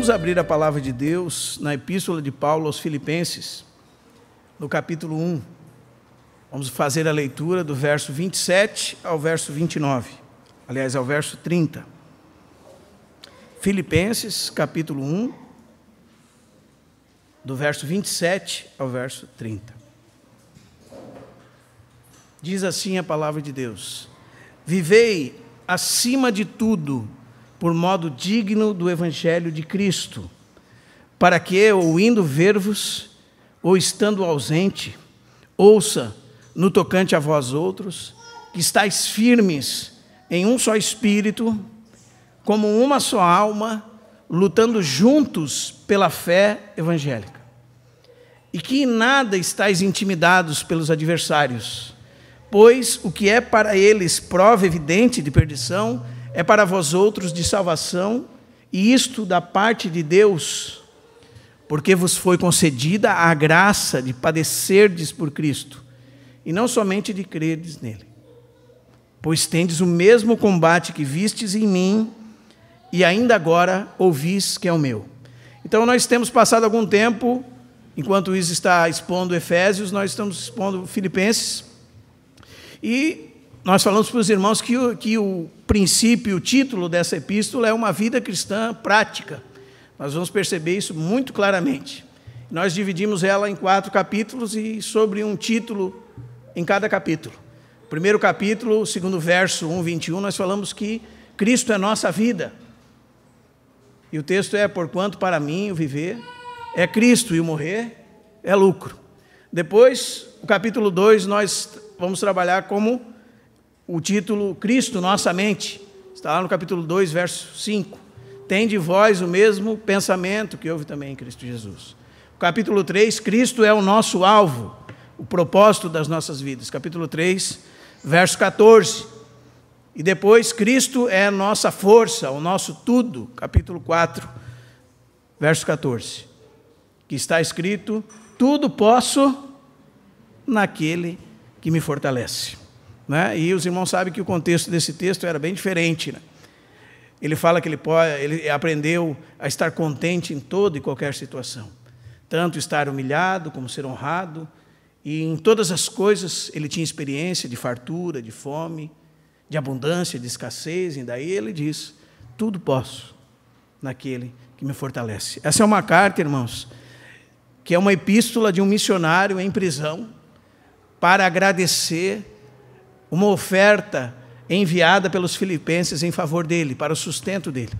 Vamos abrir a palavra de Deus na epístola de Paulo aos Filipenses, no capítulo 1. Vamos fazer a leitura do verso 27 ao verso 29. Aliás, ao verso 30. Filipenses, capítulo 1, do verso 27 ao verso 30. Diz assim a palavra de Deus: Vivei acima de tudo por modo digno do Evangelho de Cristo, para que, ou indo ver-vos, ou estando ausente, ouça, no tocante a vós outros, que estáis firmes em um só Espírito, como uma só alma, lutando juntos pela fé evangélica. E que em nada estáis intimidados pelos adversários, pois o que é para eles prova evidente de perdição, é para vós outros de salvação, e isto da parte de Deus, porque vos foi concedida a graça de padecerdes por Cristo, e não somente de crerdes nele. Pois tendes o mesmo combate que vistes em mim, e ainda agora ouvis que é o meu. Então nós temos passado algum tempo, enquanto o Luiz está expondo Efésios, nós estamos expondo Filipenses, e nós falamos para os irmãos que o princípio, o título dessa epístola é uma vida cristã prática. Nós vamos perceber isso muito claramente. Nós dividimos ela em 4 capítulos e sobre um título em cada capítulo. Primeiro capítulo, segundo verso 1:21, nós falamos que Cristo é nossa vida. E o texto é: porquanto para mim o viver é Cristo e o morrer é lucro. Depois, o capítulo 2, nós vamos trabalhar como o título Cristo, nossa mente. Está lá no capítulo 2, verso 5. Tende vós o mesmo pensamento que houve também em Cristo Jesus. O capítulo 3, Cristo é o nosso alvo, o propósito das nossas vidas. Capítulo 3, verso 14. E depois, Cristo é a nossa força, o nosso tudo. Capítulo 4, verso 14. Que está escrito: tudo posso naquele que me fortalece. Né? E os irmãos sabem que o contexto desse texto era bem diferente. Né? Ele fala que ele aprendeu a estar contente em toda e qualquer situação. Tanto estar humilhado como ser honrado. E em todas as coisas ele tinha experiência de fartura, de fome, de abundância, de escassez. E daí ele diz: tudo posso naquele que me fortalece. Essa é uma carta, irmãos, que é uma epístola de um missionário em prisão para agradecer uma oferta enviada pelos filipenses em favor dele, para o sustento dele.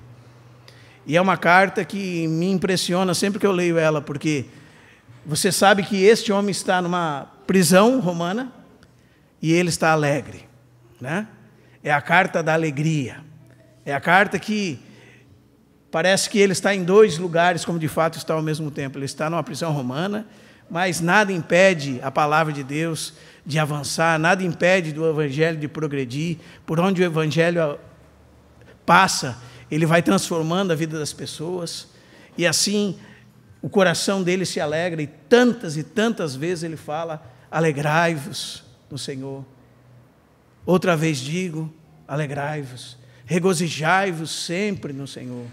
E é uma carta que me impressiona sempre que eu leio ela, porque você sabe que este homem está numa prisão romana e ele está alegre, né? É a carta da alegria. É a carta que parece que ele está em 2 lugares, como de fato está ao mesmo tempo. Ele está numa prisão romana, mas nada impede a palavra de Deus de avançar, nada impede do Evangelho de progredir. Por onde o Evangelho passa, ele vai transformando a vida das pessoas, e assim o coração dele se alegra, e tantas vezes ele fala: alegrai-vos no Senhor. Outra vez digo: alegrai-vos, regozijai-vos sempre no Senhor.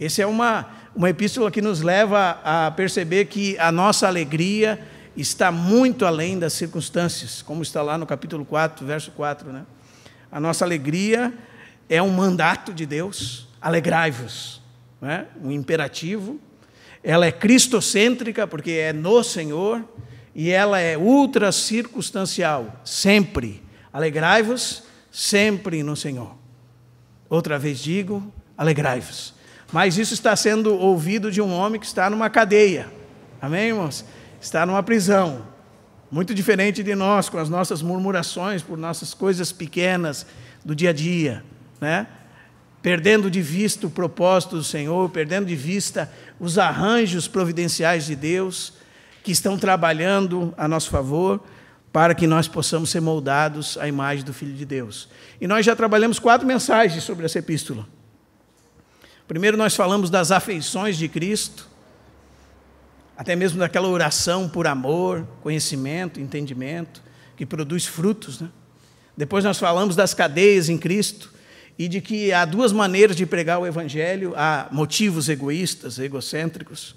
Essa é uma epístola que nos leva a perceber que a nossa alegria está muito além das circunstâncias, como está lá no capítulo 4, verso 4. Né? A nossa alegria é um mandato de Deus: alegrai-vos, né? Um imperativo. Ela é cristocêntrica, porque é no Senhor, e ela é ultra circunstancial, sempre. Alegrai-vos sempre no Senhor. Outra vez digo: alegrai-vos. Mas isso está sendo ouvido de um homem que está numa cadeia. Amém, irmãos? Está numa prisão. Muito diferente de nós, com as nossas murmurações por nossas coisas pequenas do dia a dia, né? Perdendo de vista o propósito do Senhor, perdendo de vista os arranjos providenciais de Deus, que estão trabalhando a nosso favor, para que nós possamos ser moldados à imagem do Filho de Deus. E nós já trabalhamos 4 mensagens sobre essa epístola. Primeiro nós falamos das afeições de Cristo, até mesmo daquela oração por amor, conhecimento, entendimento, que produz frutos. Né? Depois nós falamos das cadeias em Cristo, e de que há duas maneiras de pregar o Evangelho: há motivos egoístas, egocêntricos,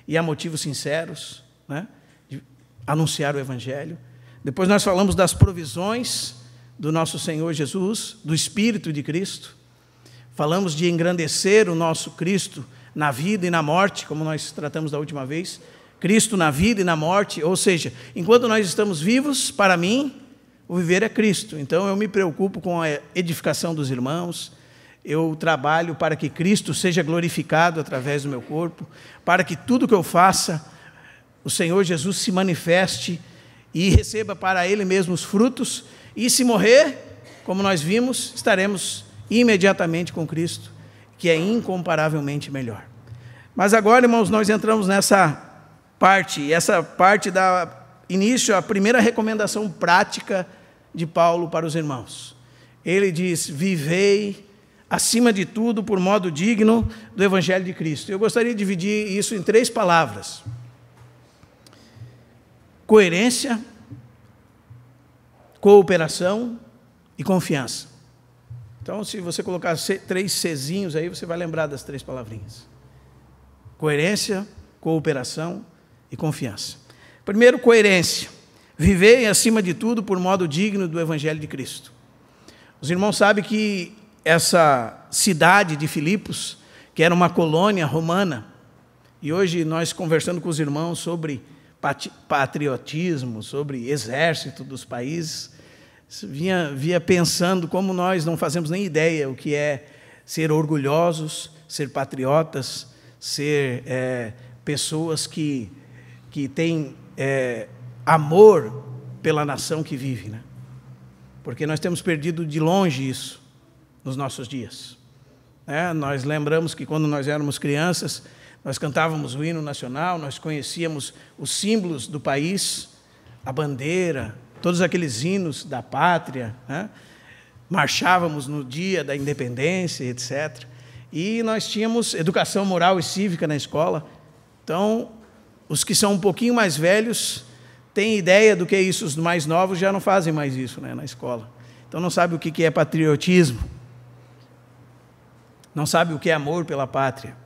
e há motivos sinceros, né, de anunciar o Evangelho. Depois nós falamos das provisões do nosso Senhor Jesus, do Espírito de Cristo. Falamos de engrandecer o nosso Cristo na vida e na morte, como nós tratamos da última vez. Cristo na vida e na morte, ou seja, enquanto nós estamos vivos, para mim, o viver é Cristo. Então eu me preocupo com a edificação dos irmãos, eu trabalho para que Cristo seja glorificado através do meu corpo, para que tudo que eu faça, o Senhor Jesus se manifeste e receba para Ele mesmo os frutos, e se morrer, como nós vimos, estaremos imediatamente com Cristo, que é incomparavelmente melhor. Mas agora, irmãos, nós entramos nessa parte, e essa parte dá início à primeira recomendação prática de Paulo para os irmãos. Ele diz: vivei, acima de tudo, por modo digno do Evangelho de Cristo. Eu gostaria de dividir isso em 3 palavras: coerência, cooperação e confiança. Então, se você colocar 3 Czinhos aí, você vai lembrar das 3 palavrinhas: coerência, cooperação e confiança. Primeiro, coerência. Vivei, acima de tudo, por modo digno do Evangelho de Cristo. Os irmãos sabem que essa cidade de Filipos, que era uma colônia romana, e hoje nós conversando com os irmãos sobre patriotismo, sobre exército dos países, vinha pensando como nós não fazemos nem ideia o que é ser orgulhosos, ser patriotas, ser pessoas que têm amor pela nação que vive, né? Porque nós temos perdido de longe isso nos nossos dias. Nós lembramos que quando nós éramos crianças, nós cantávamos o hino nacional, nós conhecíamos os símbolos do país, a bandeira, todos aqueles hinos da pátria, né? Marchávamos no dia da independência, etc. E nós tínhamos educação moral e cívica na escola. Então, os que são um pouquinho mais velhos têm ideia do que é isso, os mais novos já não fazem mais isso, né, na escola. Então não sabe o que é patriotismo, não sabe o que é amor pela pátria,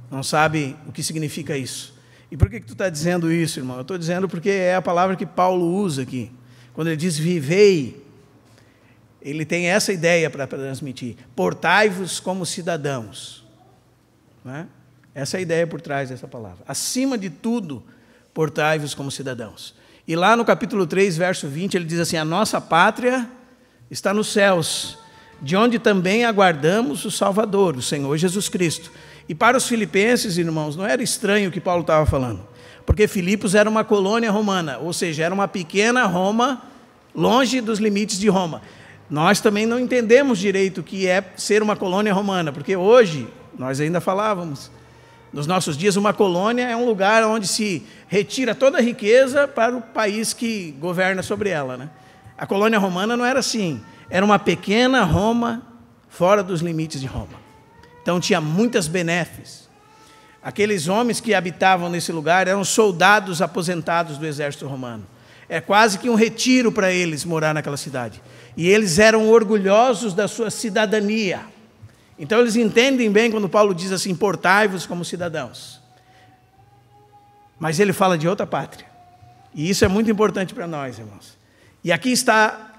não sabe o que significa isso. E por que tu está dizendo isso, irmão? Eu estou dizendo porque é a palavra que Paulo usa aqui. Quando ele diz vivei, ele tem essa ideia para transmitir: portai-vos como cidadãos, né? Essa é a ideia por trás dessa palavra. Acima de tudo, portai-vos como cidadãos. E lá no capítulo 3, verso 20, ele diz assim: a nossa pátria está nos céus, de onde também aguardamos o Salvador, o Senhor Jesus Cristo. E para os filipenses, irmãos, não era estranho o que Paulo estava falando, porque Filipos era uma colônia romana, ou seja, era uma pequena Roma, longe dos limites de Roma. Nós também não entendemos direito o que é ser uma colônia romana, porque hoje, nós ainda falávamos, nos nossos dias, uma colônia é um lugar onde se retira toda a riqueza para o país que governa sobre ela, né? A colônia romana não era assim, era uma pequena Roma fora dos limites de Roma. Então tinha muitas benéficas. Aqueles homens que habitavam nesse lugar eram soldados aposentados do exército romano. É quase que um retiro para eles morar naquela cidade. E eles eram orgulhosos da sua cidadania. Então eles entendem bem quando Paulo diz assim: portai-vos como cidadãos. Mas ele fala de outra pátria. E isso é muito importante para nós, irmãos. E aqui está,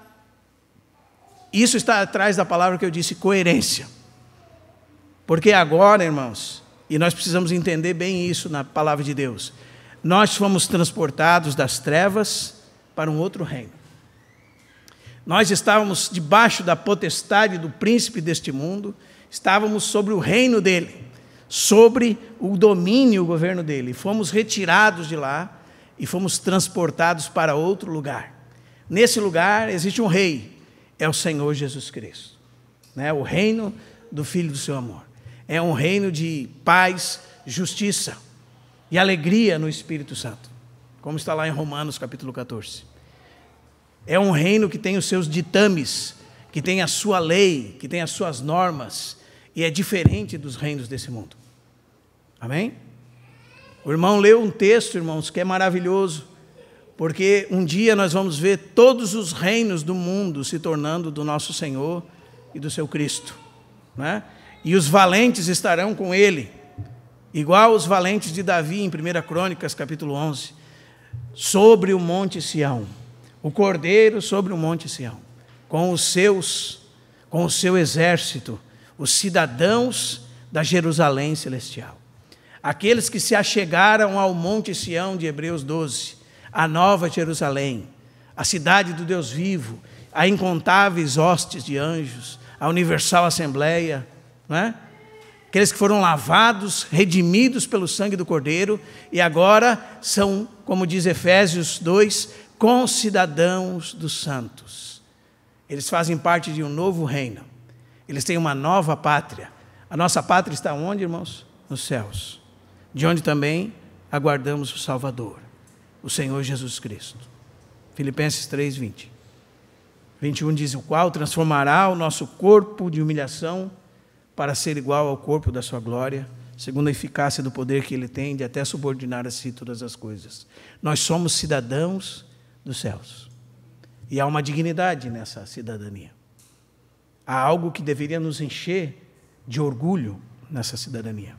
isso está atrás da palavra que eu disse, coerência. Porque agora, irmãos, e nós precisamos entender bem isso na palavra de Deus, nós fomos transportados das trevas para um outro reino. Nós estávamos debaixo da potestade do príncipe deste mundo, estávamos sobre o reino dele, sobre o domínio, o governo dele. Fomos retirados de lá e fomos transportados para outro lugar. Nesse lugar existe um rei, é o Senhor Jesus Cristo, né? O reino do Filho do seu amor. É um reino de paz, justiça e alegria no Espírito Santo, como está lá em Romanos capítulo 14. É um reino que tem os seus ditames, que tem a sua lei, que tem as suas normas, e é diferente dos reinos desse mundo. Amém? O irmão leu um texto, irmãos, que é maravilhoso, porque um dia nós vamos ver todos os reinos do mundo se tornando do nosso Senhor e do seu Cristo. né? E os valentes estarão com ele, igual os valentes de Davi em 1 Crônicas, capítulo 11, sobre o monte Sião, o Cordeiro sobre o monte Sião, com o seu exército, os cidadãos da Jerusalém celestial. Aqueles que se achegaram ao monte Sião de Hebreus 12, a nova Jerusalém, a cidade do Deus vivo, a incontáveis hostes de anjos, a universal assembleia, não é? Aqueles que foram lavados, redimidos pelo sangue do Cordeiro, e agora são, como diz Efésios 2, concidadãos dos santos. Eles fazem parte de um novo reino. Eles têm uma nova pátria. A nossa pátria está onde, irmãos? Nos céus. De onde também aguardamos o Salvador, o Senhor Jesus Cristo. Filipenses 3, 20. 21 diz: o qual transformará o nosso corpo de humilhação para ser igual ao corpo da sua glória, segundo a eficácia do poder que ele tem de até subordinar a si todas as coisas. Nós somos cidadãos dos céus. E há uma dignidade nessa cidadania. Há algo que deveria nos encher de orgulho nessa cidadania.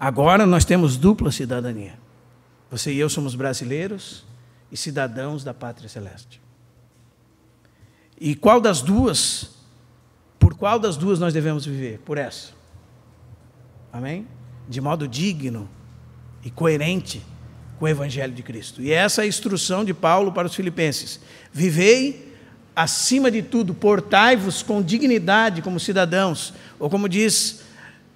Agora nós temos dupla cidadania. Você e eu somos brasileiros e cidadãos da pátria celeste. E por qual das duas nós devemos viver? Por essa. Amém? De modo digno e coerente com o Evangelho de Cristo. E essa é a instrução de Paulo para os filipenses. Vivei acima de tudo, portai-vos com dignidade como cidadãos. Ou como diz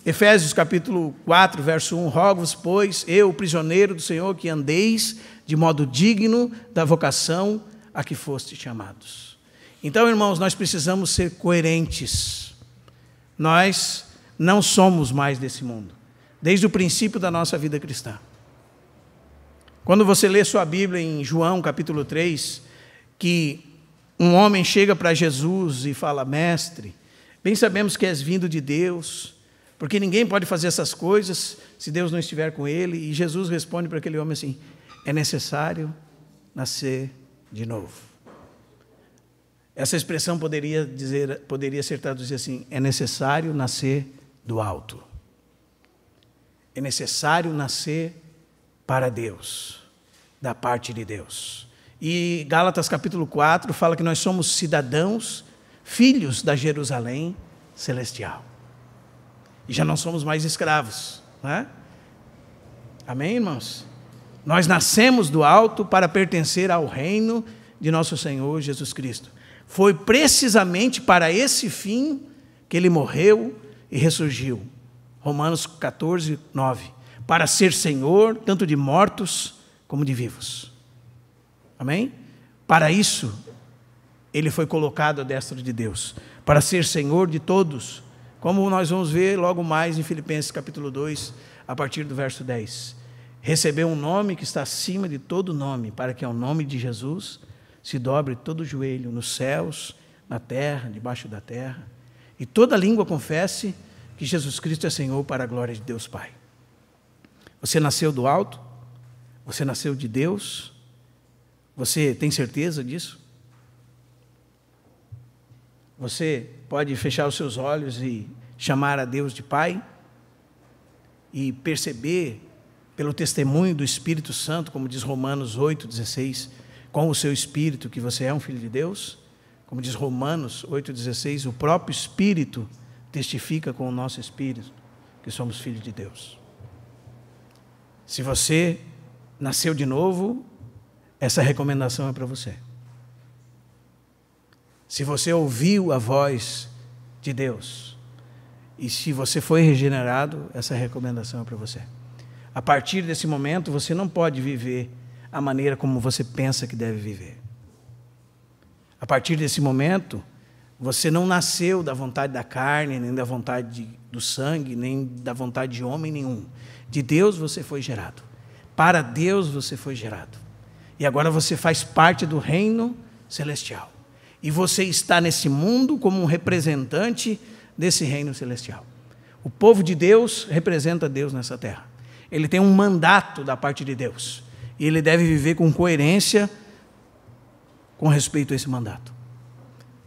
Efésios capítulo 4, verso 1, rogo-vos, pois, eu, prisioneiro do Senhor, que andeis de modo digno da vocação a que fostes chamados. Então, irmãos, nós precisamos ser coerentes. Nós não somos mais desse mundo, desde o princípio da nossa vida cristã. Quando você lê sua Bíblia em João capítulo 3, que um homem chega para Jesus e fala: mestre, bem sabemos que és vindo de Deus, porque ninguém pode fazer essas coisas se Deus não estiver com ele. E Jesus responde para aquele homem assim: é necessário nascer de novo. Essa expressão poderia ser traduzida assim: é necessário nascer do alto. É necessário nascer para Deus, da parte de Deus. E Gálatas capítulo 4 fala que nós somos cidadãos, filhos da Jerusalém celestial. E já não somos mais escravos, não é? Amém, irmãos? Nós nascemos do alto para pertencer ao reino de nosso Senhor Jesus Cristo. Foi precisamente para esse fim que ele morreu e ressurgiu. Romanos 14, 9. Para ser Senhor, tanto de mortos como de vivos. Amém? Para isso, ele foi colocado à destra de Deus. Para ser Senhor de todos, como nós vamos ver logo mais em Filipenses capítulo 2, a partir do verso 10. Recebeu um nome que está acima de todo nome, para que ao nome de Jesus se dobre todo o joelho, nos céus, na terra, debaixo da terra, e toda língua confesse que Jesus Cristo é Senhor, para a glória de Deus Pai. Você nasceu do alto? Você nasceu de Deus? Você tem certeza disso? Você pode fechar os seus olhos e chamar a Deus de Pai? E perceber, pelo testemunho do Espírito Santo, como diz Romanos 8,16, com o seu Espírito, que você é um filho de Deus? Como diz Romanos 8,16, o próprio Espírito testifica com o nosso Espírito que somos filhos de Deus. Se você nasceu de novo, essa recomendação é para você. Se você ouviu a voz de Deus, e se você foi regenerado, essa recomendação é para você. A partir desse momento, você não pode viver a maneira como você pensa que deve viver. A partir desse momento, você não nasceu da vontade da carne, nem da vontade do sangue, nem da vontade de homem nenhum. De Deus você foi gerado. Para Deus você foi gerado. E agora você faz parte do reino celestial. E você está nesse mundo como um representante desse reino celestial. O povo de Deus representa Deus nessa terra. Ele tem um mandato da parte de Deus. E ele deve viver com coerência com respeito a esse mandato.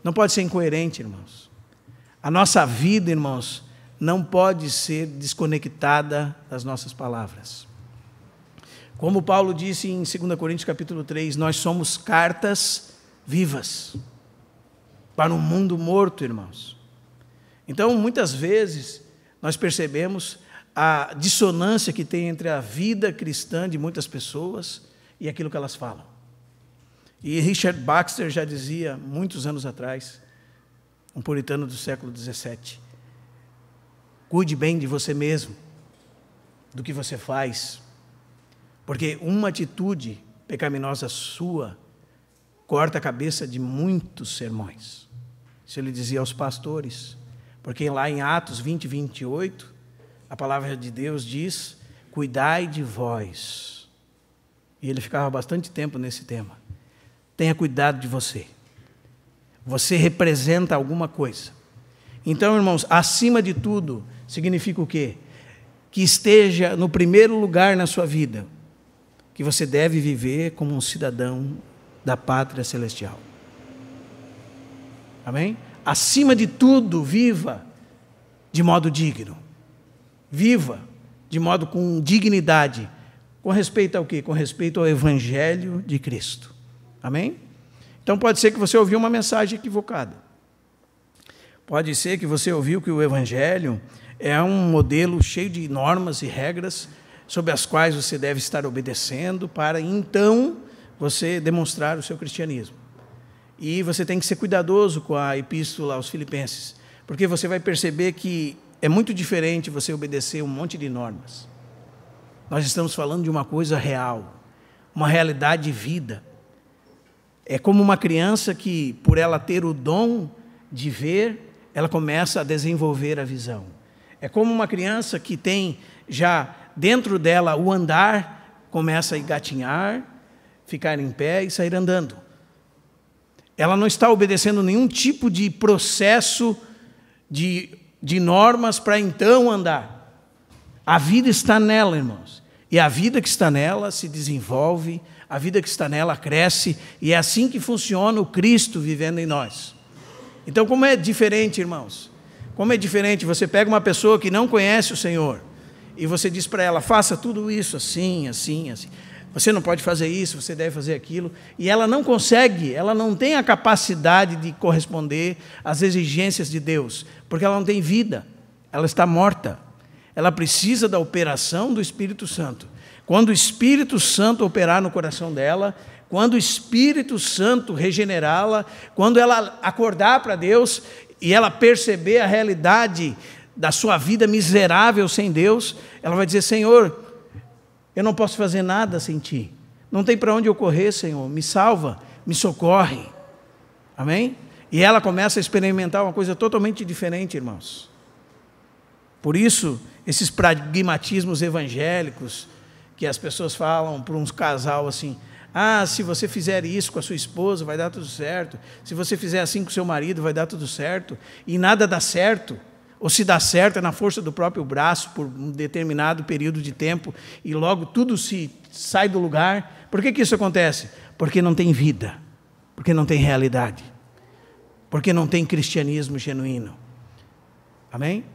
Não pode ser incoerente, irmãos. A nossa vida, irmãos, não pode ser desconectada das nossas palavras. Como Paulo disse em 2 Coríntios capítulo 3, nós somos cartas vivas para um mundo morto, irmãos. Então, muitas vezes, nós percebemos a dissonância que tem entre a vida cristã de muitas pessoas e aquilo que elas falam. E Richard Baxter já dizia, muitos anos atrás, um puritano do século XVII, cuide bem de você mesmo, do que você faz, porque uma atitude pecaminosa sua corta a cabeça de muitos sermões. Isso ele dizia aos pastores, porque lá em Atos 20, 28, a palavra de Deus diz, cuidai de vós. E ele ficava bastante tempo nesse tema. Tenha cuidado de você. Você representa alguma coisa. Então, irmãos, acima de tudo, significa o quê? Que esteja no primeiro lugar na sua vida, que você deve viver como um cidadão da pátria celestial. Amém? Acima de tudo, viva de modo digno. Viva de modo com dignidade. Com respeito ao quê? Com respeito ao Evangelho de Cristo. Amém? Então pode ser que você ouviu uma mensagem equivocada. Pode ser que você ouviu que o Evangelho é um modelo cheio de normas e regras sobre as quais você deve estar obedecendo para, então, você demonstrar o seu cristianismo. E você tem que ser cuidadoso com a epístola aos Filipenses, porque você vai perceber que é muito diferente você obedecer um monte de normas. Nós estamos falando de uma coisa real, uma realidade de vida. É como uma criança que, por ela ter o dom de ver, ela começa a desenvolver a visão. É como uma criança que tem já dentro dela o andar, começa a engatinhar, ficar em pé e sair andando. Ela não está obedecendo nenhum tipo de processo de normas para então andar. A vida está nela, irmãos. E a vida que está nela se desenvolve, a vida que está nela cresce, e é assim que funciona o Cristo vivendo em nós. Então, como é diferente, irmãos? Como é diferente, você pega uma pessoa que não conhece o Senhor, e você diz para ela, faça tudo isso assim, assim, assim. Você não pode fazer isso, você deve fazer aquilo. E ela não consegue, ela não tem a capacidade de corresponder às exigências de Deus, porque ela não tem vida, ela está morta. Ela precisa da operação do Espírito Santo. Quando o Espírito Santo operar no coração dela, quando o Espírito Santo regenerá-la, quando ela acordar para Deus e ela perceber a realidade da sua vida miserável sem Deus, ela vai dizer, Senhor, eu não posso fazer nada sem Ti. Não tem para onde eu correr, Senhor. Me salva, me socorre. Amém? E ela começa a experimentar uma coisa totalmente diferente, irmãos. Por isso, esses pragmatismos evangélicos, que as pessoas falam para um casal assim, se você fizer isso com a sua esposa, vai dar tudo certo. Se você fizer assim com o seu marido, vai dar tudo certo. E nada dá certo. Ou se dá certo é na força do próprio braço por um determinado período de tempo e logo tudo se sai do lugar. Por que isso acontece? Porque não tem vida, porque não tem realidade, porque não tem cristianismo genuíno. Amém?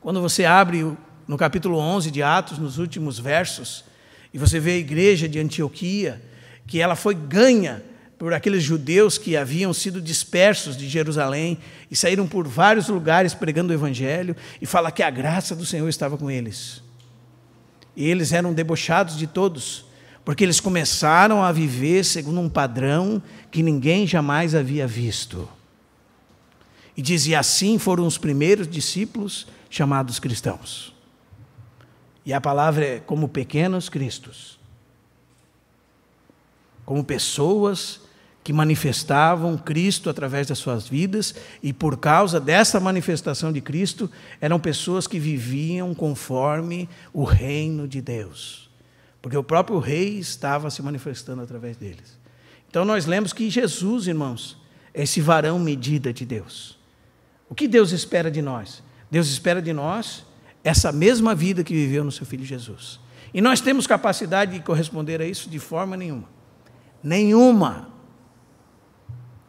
Quando você abre no capítulo 11 de Atos, nos últimos versos, e você vê a igreja de Antioquia, que ela foi ganha por aqueles judeus que haviam sido dispersos de Jerusalém e saíram por vários lugares pregando o Evangelho, e fala que a graça do Senhor estava com eles. E eles eram debochados de todos, porque eles começaram a viver segundo um padrão que ninguém jamais havia visto. E dizia assim, foram os primeiros discípulos chamados cristãos. E a palavra é como pequenos cristos. Como pessoas que manifestavam Cristo através das suas vidas, e por causa dessa manifestação de Cristo, eram pessoas que viviam conforme o reino de Deus, porque o próprio rei estava se manifestando através deles. Então nós lemos que Jesus, irmãos, é esse varão medida de Deus. O que Deus espera de nós? Deus espera de nós essa mesma vida que viveu no seu Filho Jesus. E nós temos capacidade de corresponder a isso de forma nenhuma. Nenhuma.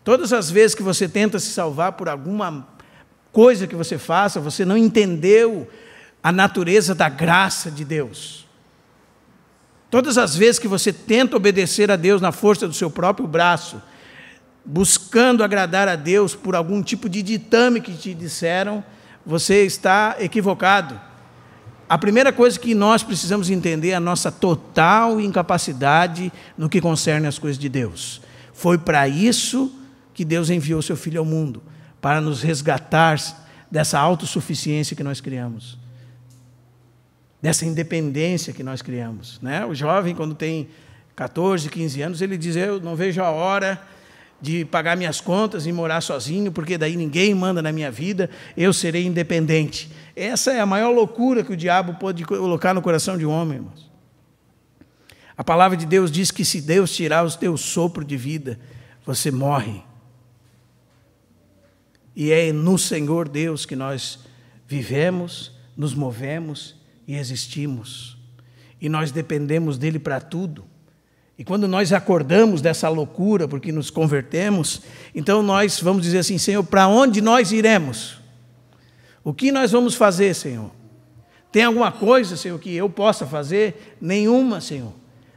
Todas as vezes que você tenta se salvar por alguma coisa que você faça, você não entendeu a natureza da graça de Deus. Todas as vezes que você tenta obedecer a Deus na força do seu próprio braço, buscando agradar a Deus por algum tipo de ditame que te disseram, você está equivocado. A primeira coisa que nós precisamos entender é a nossa total incapacidade no que concerne as coisas de Deus. Foi para isso que Deus enviou seu Filho ao mundo, para nos resgatar dessa autossuficiência que nós criamos, dessa independência que nós criamos, né? O jovem, quando tem 14, 15 anos, ele diz: eu não vejo a hora de pagar minhas contas e morar sozinho, porque daí ninguém manda na minha vida, eu serei independente. Essa é a maior loucura que o diabo pode colocar no coração de um homem, irmãos. A palavra de Deus diz que se Deus tirar o teu sopro de vida, você morre. E é no Senhor Deus que nós vivemos, nos movemos e existimos. E nós dependemos dele para tudo. E quando nós acordamos dessa loucura, porque nos convertemos, então nós vamos dizer assim: Senhor, para onde nós iremos? O que nós vamos fazer, Senhor? Tem alguma coisa, Senhor, que eu possa fazer? Nenhuma, Senhor.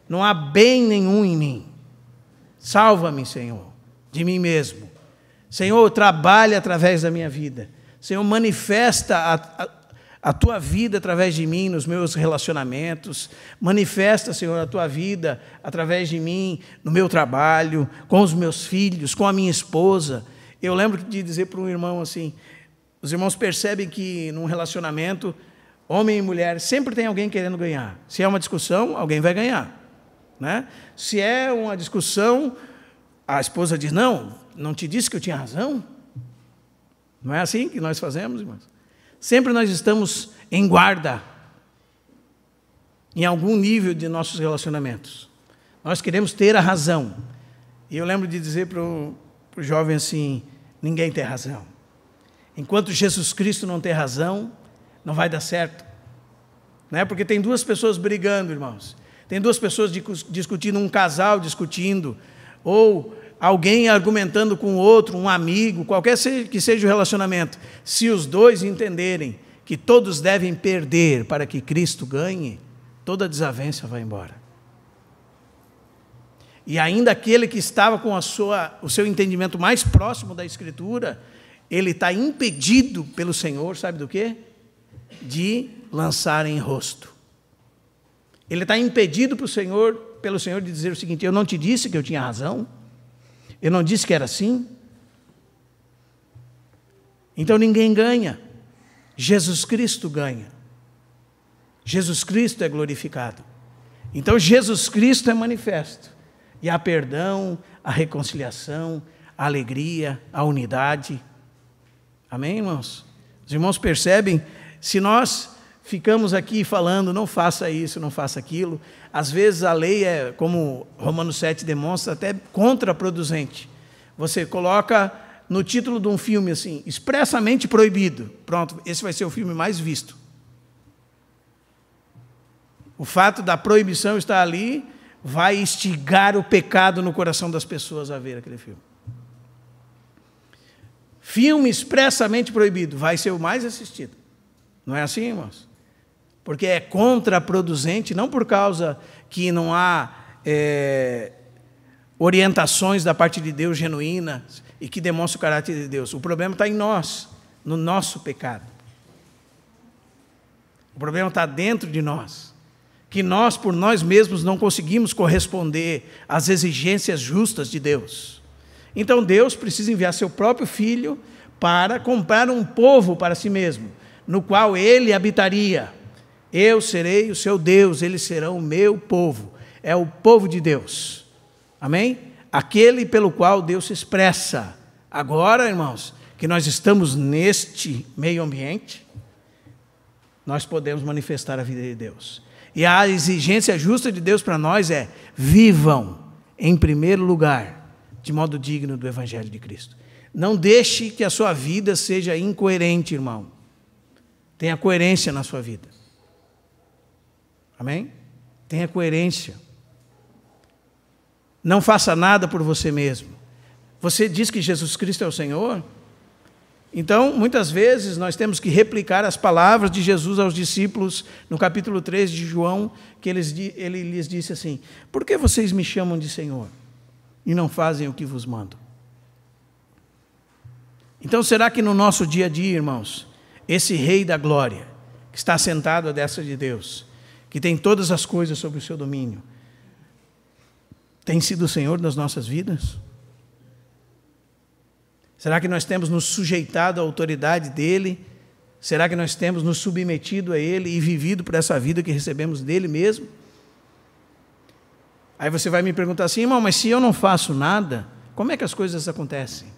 Não há bem nenhum em mim. Salva-me, Senhor, de mim mesmo. Senhor, trabalha através da minha vida. Senhor, manifesta a tua vida através de mim nos meus relacionamentos. Manifesta, Senhor, a tua vida através de mim no meu trabalho, com os meus filhos, com a minha esposa. Eu lembro de dizer para um irmão assim: os irmãos percebem que num relacionamento, homem e mulher, sempre tem alguém querendo ganhar. Se é uma discussão, alguém vai ganhar, né? Se é uma discussão, a esposa diz: não te disse que eu tinha razão? Não é assim que nós fazemos, irmãos? Sempre nós estamos em guarda, em algum nível de nossos relacionamentos. Nós queremos ter a razão. E eu lembro de dizer para o jovem assim: ninguém tem razão. Enquanto Jesus Cristo não tem razão, não vai dar certo. Né? Porque tem duas pessoas brigando, irmãos. Tem duas pessoas discutindo, um casal discutindo, ou alguém argumentando com o outro, um amigo, qualquer que seja o relacionamento. Se os dois entenderem que todos devem perder para que Cristo ganhe, toda desavença vai embora. E ainda aquele que estava com o seu entendimento mais próximo da Escritura, ele está impedido pelo Senhor, sabe do quê? De lançar em rosto. Ele está impedido pelo Senhor de dizer o seguinte: eu não te disse que eu tinha razão? Eu não disse que era assim? Então ninguém ganha. Jesus Cristo ganha. Jesus Cristo é glorificado. Então Jesus Cristo é manifesto. E há perdão, a reconciliação, a alegria, a unidade. Amém, irmãos? Os irmãos percebem, se nós ficamos aqui falando, não faça isso, não faça aquilo, às vezes a lei é, como Romanos 7 demonstra, até contraproducente. Você coloca no título de um filme assim, expressamente proibido. Pronto, esse vai ser o filme mais visto. O fato da proibição estar ali vai instigar o pecado no coração das pessoas a ver aquele filme. Filme expressamente proibido vai ser o mais assistido. Não é assim, irmãos? Porque é contraproducente, não por causa que não há orientações da parte de Deus genuínas e que demonstram o caráter de Deus. O problema está em nós, no nosso pecado. O problema está dentro de nós. Que nós, por nós mesmos, não conseguimos corresponder às exigências justas de Deus. Então Deus precisa enviar seu próprio Filho para comprar um povo para si mesmo, no qual Ele habitaria. Eu serei o seu Deus, eles serão o meu povo. É o povo de Deus. Amém? Aquele pelo qual Deus se expressa. Agora, irmãos, que nós estamos neste meio ambiente, nós podemos manifestar a vida de Deus. E a exigência justa de Deus para nós é: vivam em primeiro lugar de modo digno do Evangelho de Cristo. Não deixe que a sua vida seja incoerente, irmão. Tenha coerência na sua vida. Amém? Tenha coerência. Não faça nada por você mesmo. Você diz que Jesus Cristo é o Senhor? Então, muitas vezes, nós temos que replicar as palavras de Jesus aos discípulos, no capítulo 13 de João, que ele lhes disse assim: por que vocês me chamam de Senhor e não fazem o que vos mando? Então, será que no nosso dia a dia, irmãos, esse Rei da Glória, que está sentado à destra de Deus, que tem todas as coisas sob o seu domínio, tem sido o Senhor das nossas vidas? Será que nós temos nos sujeitado à autoridade dEle? Será que nós temos nos submetido a Ele e vivido por essa vida que recebemos dEle mesmo? Aí você vai me perguntar assim: irmão, mas se eu não faço nada, como é que as coisas acontecem?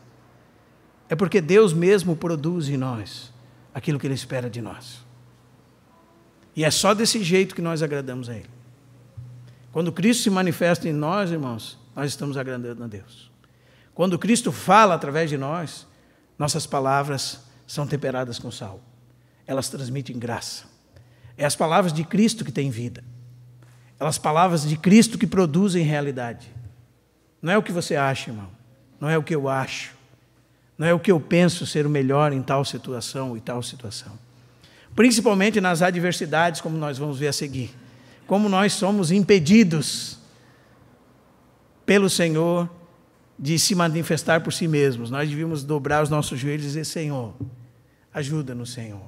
É porque Deus mesmo produz em nós aquilo que Ele espera de nós. E é só desse jeito que nós agradamos a Ele. Quando Cristo se manifesta em nós, irmãos, nós estamos agradando a Deus. Quando Cristo fala através de nós, nossas palavras são temperadas com sal. Elas transmitem graça. É as palavras de Cristo que têm vida. É as palavras de Cristo que produzem realidade. Não é o que você acha, irmão. Não é o que eu acho. Não é o que eu penso ser o melhor em tal situação e tal situação. Principalmente nas adversidades, como nós vamos ver a seguir. Como nós somos impedidos pelo Senhor de se manifestar por si mesmos. Nós devíamos dobrar os nossos joelhos e dizer: Senhor, ajuda-nos, Senhor.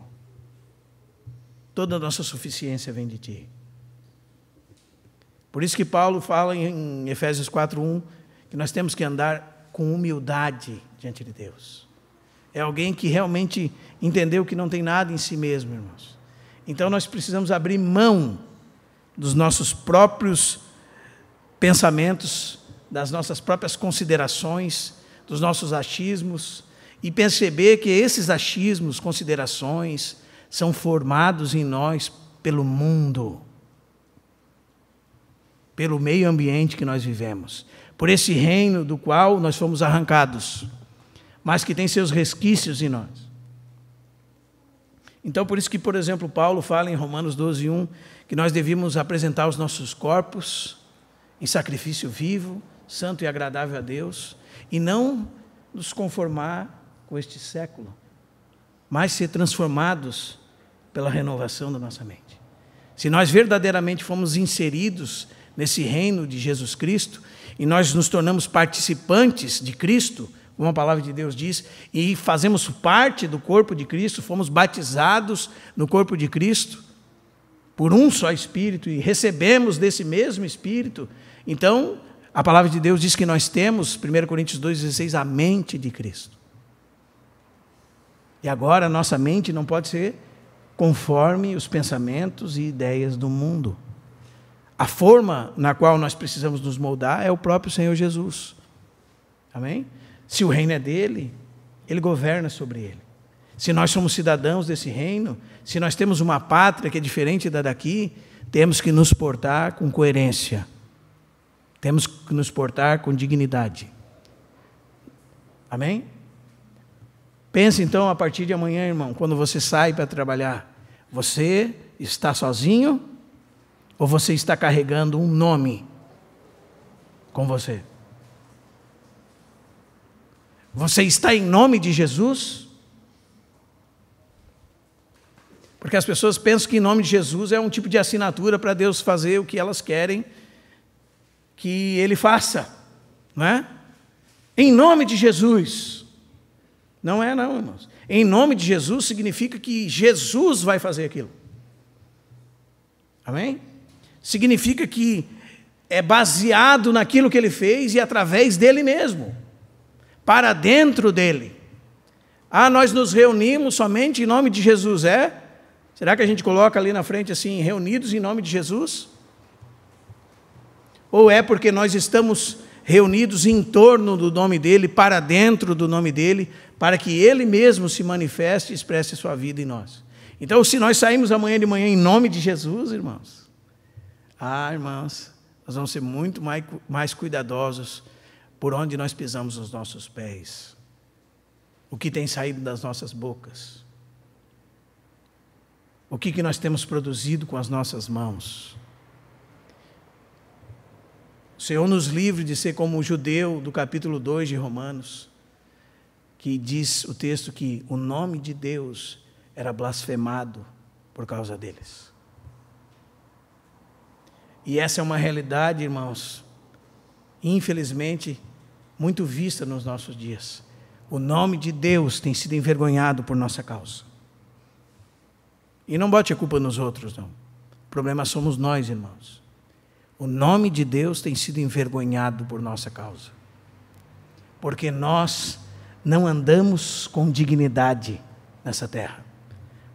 Toda a nossa suficiência vem de Ti. Por isso que Paulo fala em Efésios 4:1 que nós temos que andar com humildade diante de Deus. É alguém que realmente entendeu que não tem nada em si mesmo, irmãos. Então nós precisamos abrir mão dos nossos próprios pensamentos, das nossas próprias considerações, dos nossos achismos, e perceber que esses achismos, considerações, são formados em nós pelo mundo, pelo meio ambiente que nós vivemos, por esse reino do qual nós fomos arrancados, mas que tem seus resquícios em nós. Então, por isso que, por exemplo, Paulo fala em Romanos 12:1, que nós devíamos apresentar os nossos corpos em sacrifício vivo, santo e agradável a Deus, e não nos conformar com este século, mas ser transformados pela renovação da nossa mente. Se nós verdadeiramente fomos inseridos nesse reino de Jesus Cristo, e nós nos tornamos participantes de Cristo, como a palavra de Deus diz, e fazemos parte do corpo de Cristo, fomos batizados no corpo de Cristo, por um só Espírito, e recebemos desse mesmo Espírito, então a palavra de Deus diz que nós temos, 1 Coríntios 2,16, a mente de Cristo. E agora a nossa mente não pode ser conforme os pensamentos e ideias do mundo. A forma na qual nós precisamos nos moldar é o próprio Senhor Jesus. Amém? Se o reino é dele, ele governa sobre ele. Se nós somos cidadãos desse reino, se nós temos uma pátria que é diferente da daqui, temos que nos portar com coerência. Temos que nos portar com dignidade. Amém? Pense então, a partir de amanhã, irmão, quando você sai para trabalhar, você está sozinho ou você está carregando um nome com você? Você está em nome de Jesus? Porque as pessoas pensam que em nome de Jesus é um tipo de assinatura para Deus fazer o que elas querem que Ele faça, não é? Em nome de Jesus. Não é não, irmãos. Em nome de Jesus significa que Jesus vai fazer aquilo. Amém? Significa que é baseado naquilo que Ele fez e através dEle mesmo, para dentro dEle. Ah, nós nos reunimos somente em nome de Jesus, é? Será que a gente coloca ali na frente assim, reunidos em nome de Jesus? Ou é porque nós estamos reunidos em torno do nome dEle, para dentro do nome dEle, para que Ele mesmo se manifeste e expresse a sua vida em nós? Então, se nós saímos amanhã de manhã em nome de Jesus, irmãos, irmãos, nós vamos ser muito mais cuidadosos por onde nós pisamos os nossos pés, o que tem saído das nossas bocas, o que nós temos produzido com as nossas mãos. O Senhor nos livre de ser como o judeu do capítulo 2 de Romanos, que diz o texto que o nome de Deus era blasfemado por causa deles. E essa é uma realidade, irmãos, infelizmente, muito vista nos nossos dias. O nome de Deus tem sido envergonhado por nossa causa. E não bote a culpa nos outros, não. O problema somos nós, irmãos. O nome de Deus tem sido envergonhado por nossa causa. Porque nós não andamos com dignidade nessa terra.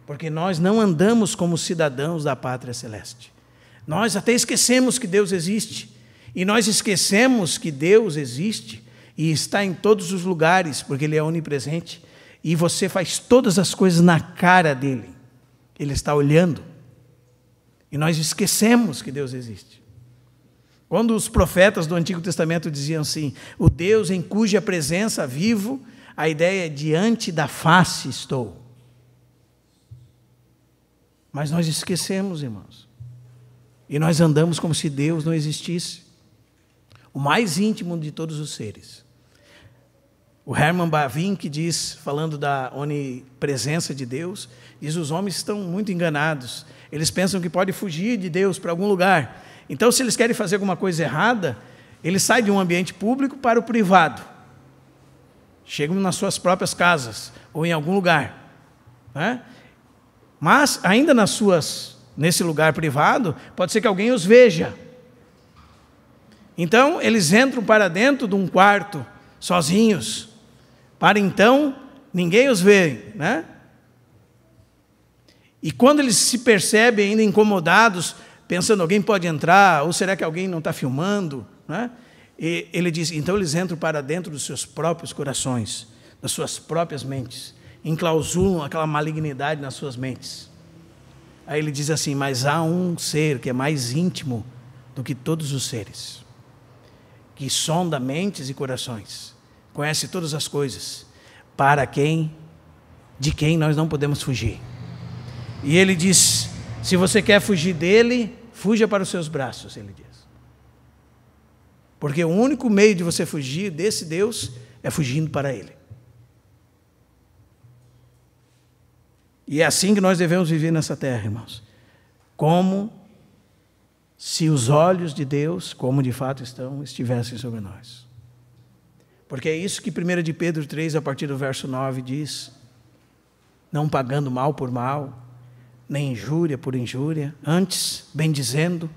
Porque nós não andamos como cidadãos da pátria celeste. Nós até esquecemos que Deus existe. E nós esquecemos que Deus existe e está em todos os lugares, porque Ele é onipresente. E você faz todas as coisas na cara dEle. Ele está olhando. E nós esquecemos que Deus existe. Quando os profetas do Antigo Testamento diziam assim, o Deus em cuja presença vivo, a ideia é diante da face estou. Mas nós esquecemos, irmãos. E nós andamos como se Deus não existisse. O mais íntimo de todos os seres. O Herman Bavinck diz, falando da onipresença de Deus, diz: os homens estão muito enganados. Eles pensam que podem fugir de Deus para algum lugar. Então, se eles querem fazer alguma coisa errada, eles saem de um ambiente público para o privado. Chegam nas suas próprias casas ou em algum lugar. Né? Mas, ainda nesse lugar privado, pode ser que alguém os veja. Então, eles entram para dentro de um quarto, sozinhos, para então ninguém os ver, né? E quando eles se percebem ainda incomodados, pensando, alguém pode entrar, ou será que alguém não está filmando, né? E ele diz, então eles entram para dentro dos seus próprios corações, das suas próprias mentes, enclausulam aquela malignidade nas suas mentes. Aí ele diz assim, mas há um ser que é mais íntimo do que todos os seres, que sonda mentes e corações, conhece todas as coisas, de quem nós não podemos fugir. E ele diz, se você quer fugir dele, fuja para os seus braços, ele diz. Porque o único meio de você fugir desse Deus é fugindo para ele. E é assim que nós devemos viver nessa terra, irmãos. Como se os olhos de Deus, como de fato estão, estivessem sobre nós. Porque é isso que 1 de Pedro 3, a partir do verso 9, diz. Não pagando mal por mal, nem injúria por injúria, antes, bendizendo,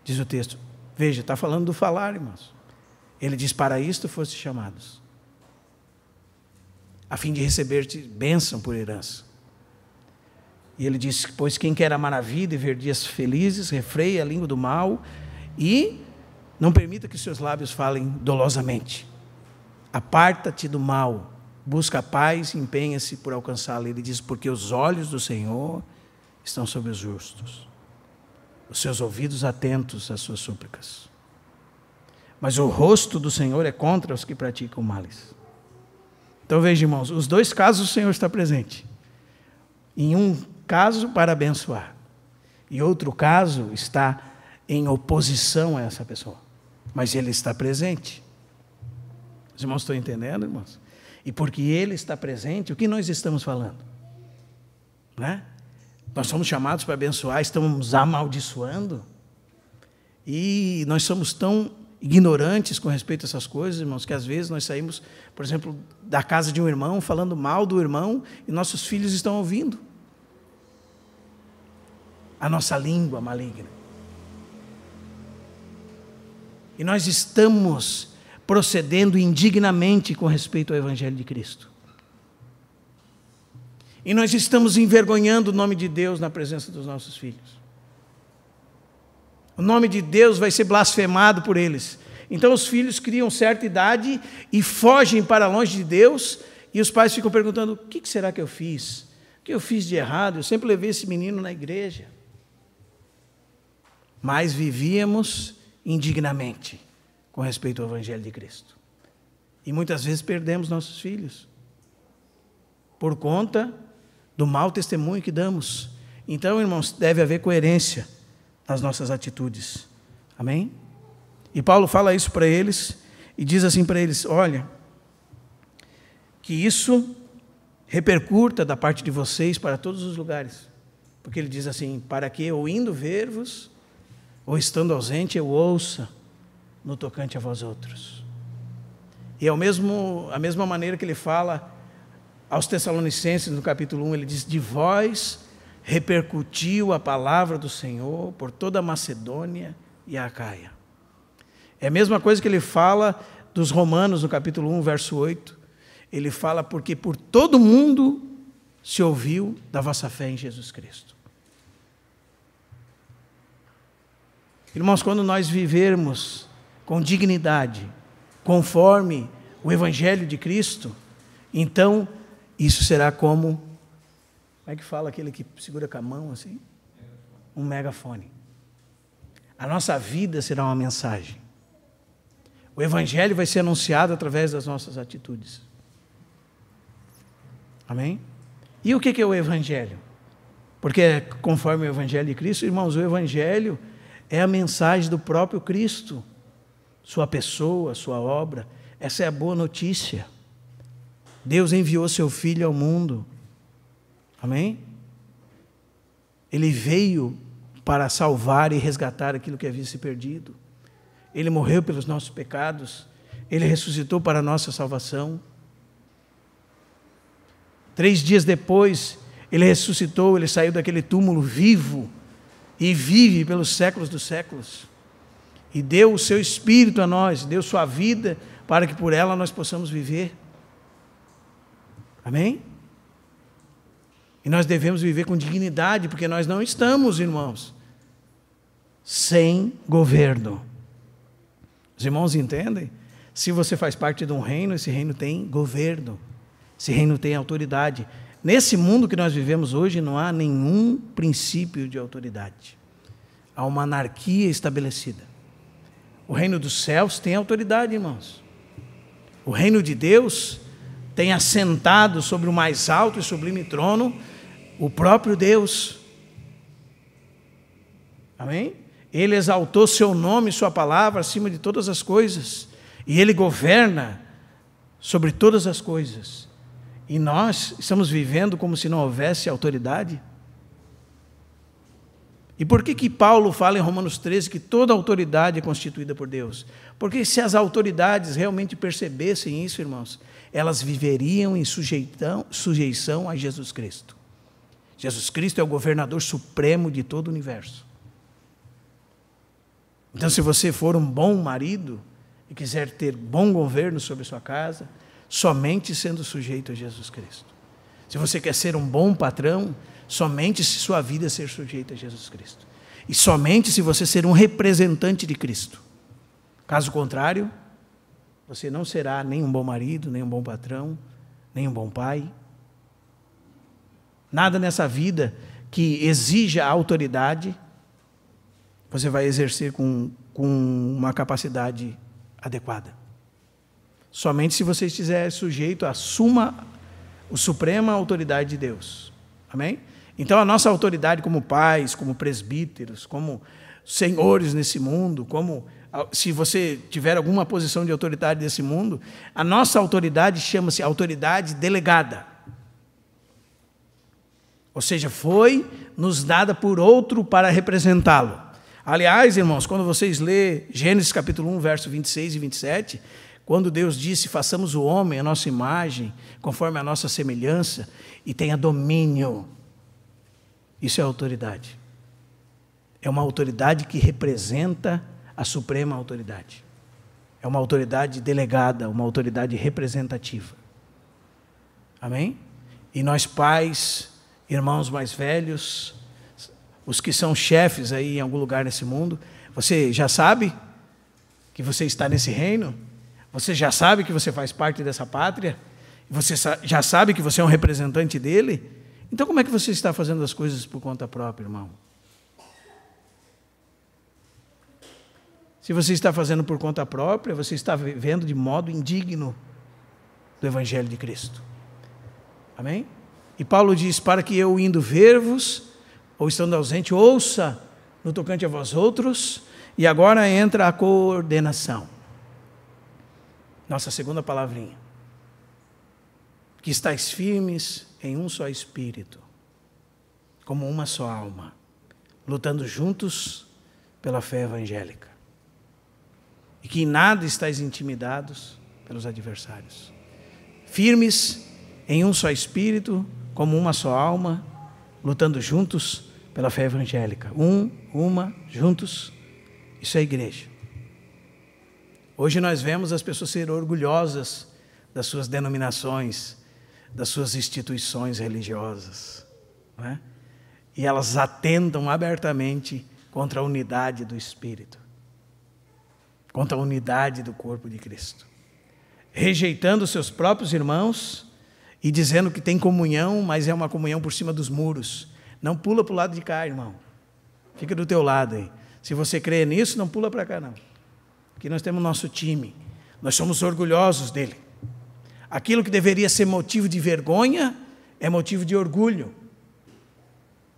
diz o texto. Veja, está falando do falar, irmãos. Ele diz, para isto foste chamados, a fim de receber-te bênção por herança. E ele diz, pois quem quer amar a vida e ver dias felizes, refreie a língua do mal e não permita que seus lábios falem dolosamente. Aparta-te do mal, busca a paz e empenha-se por alcançá-la. Ele diz, porque os olhos do Senhor estão sobre os justos, os seus ouvidos atentos às suas súplicas. Mas o rosto do Senhor é contra os que praticam males. Então veja, irmãos, os dois casos o Senhor está presente. Em um caso para abençoar, e outro caso está em oposição a essa pessoa. Mas Ele está presente. Os irmãos estão entendendo, irmãos? E porque Ele está presente, o que nós estamos falando? Né? Nós somos chamados para abençoar, estamos amaldiçoando. E nós somos tão ignorantes com respeito a essas coisas, irmãos, que às vezes nós saímos, por exemplo, da casa de um irmão, falando mal do irmão, e nossos filhos estão ouvindo a nossa língua maligna. E nós estamos procedendo indignamente com respeito ao Evangelho de Cristo. E nós estamos envergonhando o nome de Deus na presença dos nossos filhos. O nome de Deus vai ser blasfemado por eles. Então os filhos criam certa idade e fogem para longe de Deus, e os pais ficam perguntando, o que será que eu fiz? O que eu fiz de errado? Eu sempre levei esse menino na igreja. Mas vivíamos indignamente com respeito ao Evangelho de Cristo. E muitas vezes perdemos nossos filhos por conta do mau testemunho que damos. Então, irmãos, deve haver coerência nas nossas atitudes. Amém? E Paulo fala isso para eles e diz assim para eles, olha, que isso repercuta da parte de vocês para todos os lugares. Porque ele diz assim, para que eu indo ver-vos, ou estando ausente, eu ouça no tocante a vós outros. E é a mesma maneira que ele fala aos Tessalonicenses, no capítulo 1, ele diz, de vós repercutiu a palavra do Senhor por toda a Macedônia e a Acaia. É a mesma coisa que ele fala dos Romanos, no capítulo 1, verso 8. Ele fala, porque por todo mundo se ouviu da vossa fé em Jesus Cristo. Irmãos, quando nós vivermos com dignidade, conforme o Evangelho de Cristo, então isso será como é que fala aquele que segura com a mão assim? Um megafone. A nossa vida será uma mensagem. O Evangelho vai ser anunciado através das nossas atitudes. Amém? E o que é o Evangelho? Porque conforme o Evangelho de Cristo, irmãos, o Evangelho é a mensagem do próprio Cristo, sua pessoa, sua obra. Essa é a boa notícia. Deus enviou seu Filho ao mundo. Amém? Ele veio para salvar e resgatar aquilo que havia se perdido. Ele morreu pelos nossos pecados. Ele ressuscitou para a nossa salvação. 3 dias depois, ele ressuscitou, ele saiu daquele túmulo vivo e vive pelos séculos dos séculos. E deu o seu Espírito a nós, deu sua vida para que por ela nós possamos viver. Amém? E nós devemos viver com dignidade, porque nós não estamos, irmãos, sem governo. Os irmãos entendem? Se você faz parte de um reino, esse reino tem governo. Esse reino tem autoridade. Nesse mundo que nós vivemos hoje, não há nenhum princípio de autoridade. Há uma anarquia estabelecida. O reino dos céus tem autoridade, irmãos. O reino de Deus tem assentado sobre o mais alto e sublime trono o próprio Deus. Amém? Ele exaltou seu nome e sua palavra acima de todas as coisas. E ele governa sobre todas as coisas. E nós estamos vivendo como se não houvesse autoridade? E por que Paulo fala em Romanos 13 que toda autoridade é constituída por Deus? Porque se as autoridades realmente percebessem isso, irmãos, elas viveriam em sujeição a Jesus Cristo. Jesus Cristo é o governador supremo de todo o universo. Então, se você for um bom marido e quiser ter bom governo sobre a sua casa, somente sendo sujeito a Jesus Cristo. Se você quer ser um bom patrão, somente se sua vida ser sujeita a Jesus Cristo. E somente se você ser um representante de Cristo. Caso contrário, você não será nem um bom marido, nem um bom patrão, nem um bom pai. Nada nessa vida que exija autoridade, você vai exercer com uma capacidade adequada. Somente se você estiver sujeito à suprema autoridade de Deus. Amém? Então a nossa autoridade como pais, como presbíteros, como senhores nesse mundo, como se você tiver alguma posição de autoridade nesse mundo, a nossa autoridade chama-se autoridade delegada. Ou seja, foi nos dada por outro para representá-lo. Aliás, irmãos, quando vocês lêem Gênesis capítulo 1, verso 26 e 27, quando Deus disse, façamos o homem a nossa imagem, conforme a nossa semelhança, e tenha domínio. Isso é autoridade. É uma autoridade que representa a suprema autoridade. É uma autoridade delegada, uma autoridade representativa. Amém? E nós pais, irmãos mais velhos, os que são chefes aí em algum lugar nesse mundo, você já sabe que você está nesse reino? Você já sabe que você faz parte dessa pátria? Você já sabe que você é um representante dele? Então como é que você está fazendo as coisas por conta própria, irmão? Se você está fazendo por conta própria, você está vivendo de modo indigno do Evangelho de Cristo. Amém? E Paulo diz, para que eu indo ver-vos, ou estando ausente, ouça no tocante a vós outros, e agora entra a coordenação. Nossa segunda palavrinha. que estáis firmes em um só espírito, como uma só alma, lutando juntos pela fé evangélica. E que em nada estáis intimidados pelos adversários. Firmes em um só espírito, como uma só alma, lutando juntos pela fé evangélica. Juntos. Isso é a igreja. Hoje nós vemos as pessoas serem orgulhosas das suas denominações, das suas instituições religiosas, não é? E elas atentam abertamente contra a unidade do Espírito, contra a unidade do corpo de Cristo, rejeitando seus próprios irmãos e dizendo que tem comunhão, mas é uma comunhão por cima dos muros. Não pula para o lado de cá, irmão. Fica do teu lado aí. Se você crê nisso, não pula para cá, não. Aqui nós temos nosso time. Nós somos orgulhosos dele. Aquilo que deveria ser motivo de vergonha é motivo de orgulho,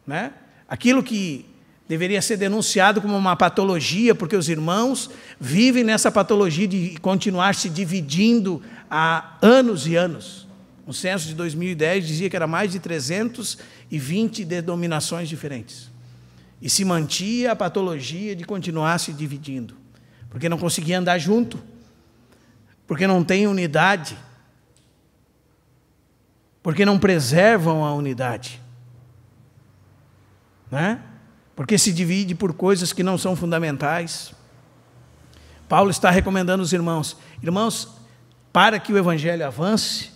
né? Aquilo que deveria ser denunciado como uma patologia, porque os irmãos vivem nessa patologia de continuar se dividindo há anos e anos. Um censo de 2010 dizia que era mais de 320 denominações diferentes. E se mantinha a patologia de continuar se dividindo, porque não conseguia andar junto, porque não tem unidade, porque não preservam a unidade, né? Porque se divide por coisas que não são fundamentais. Paulo está recomendando aos irmãos, para que o evangelho avance,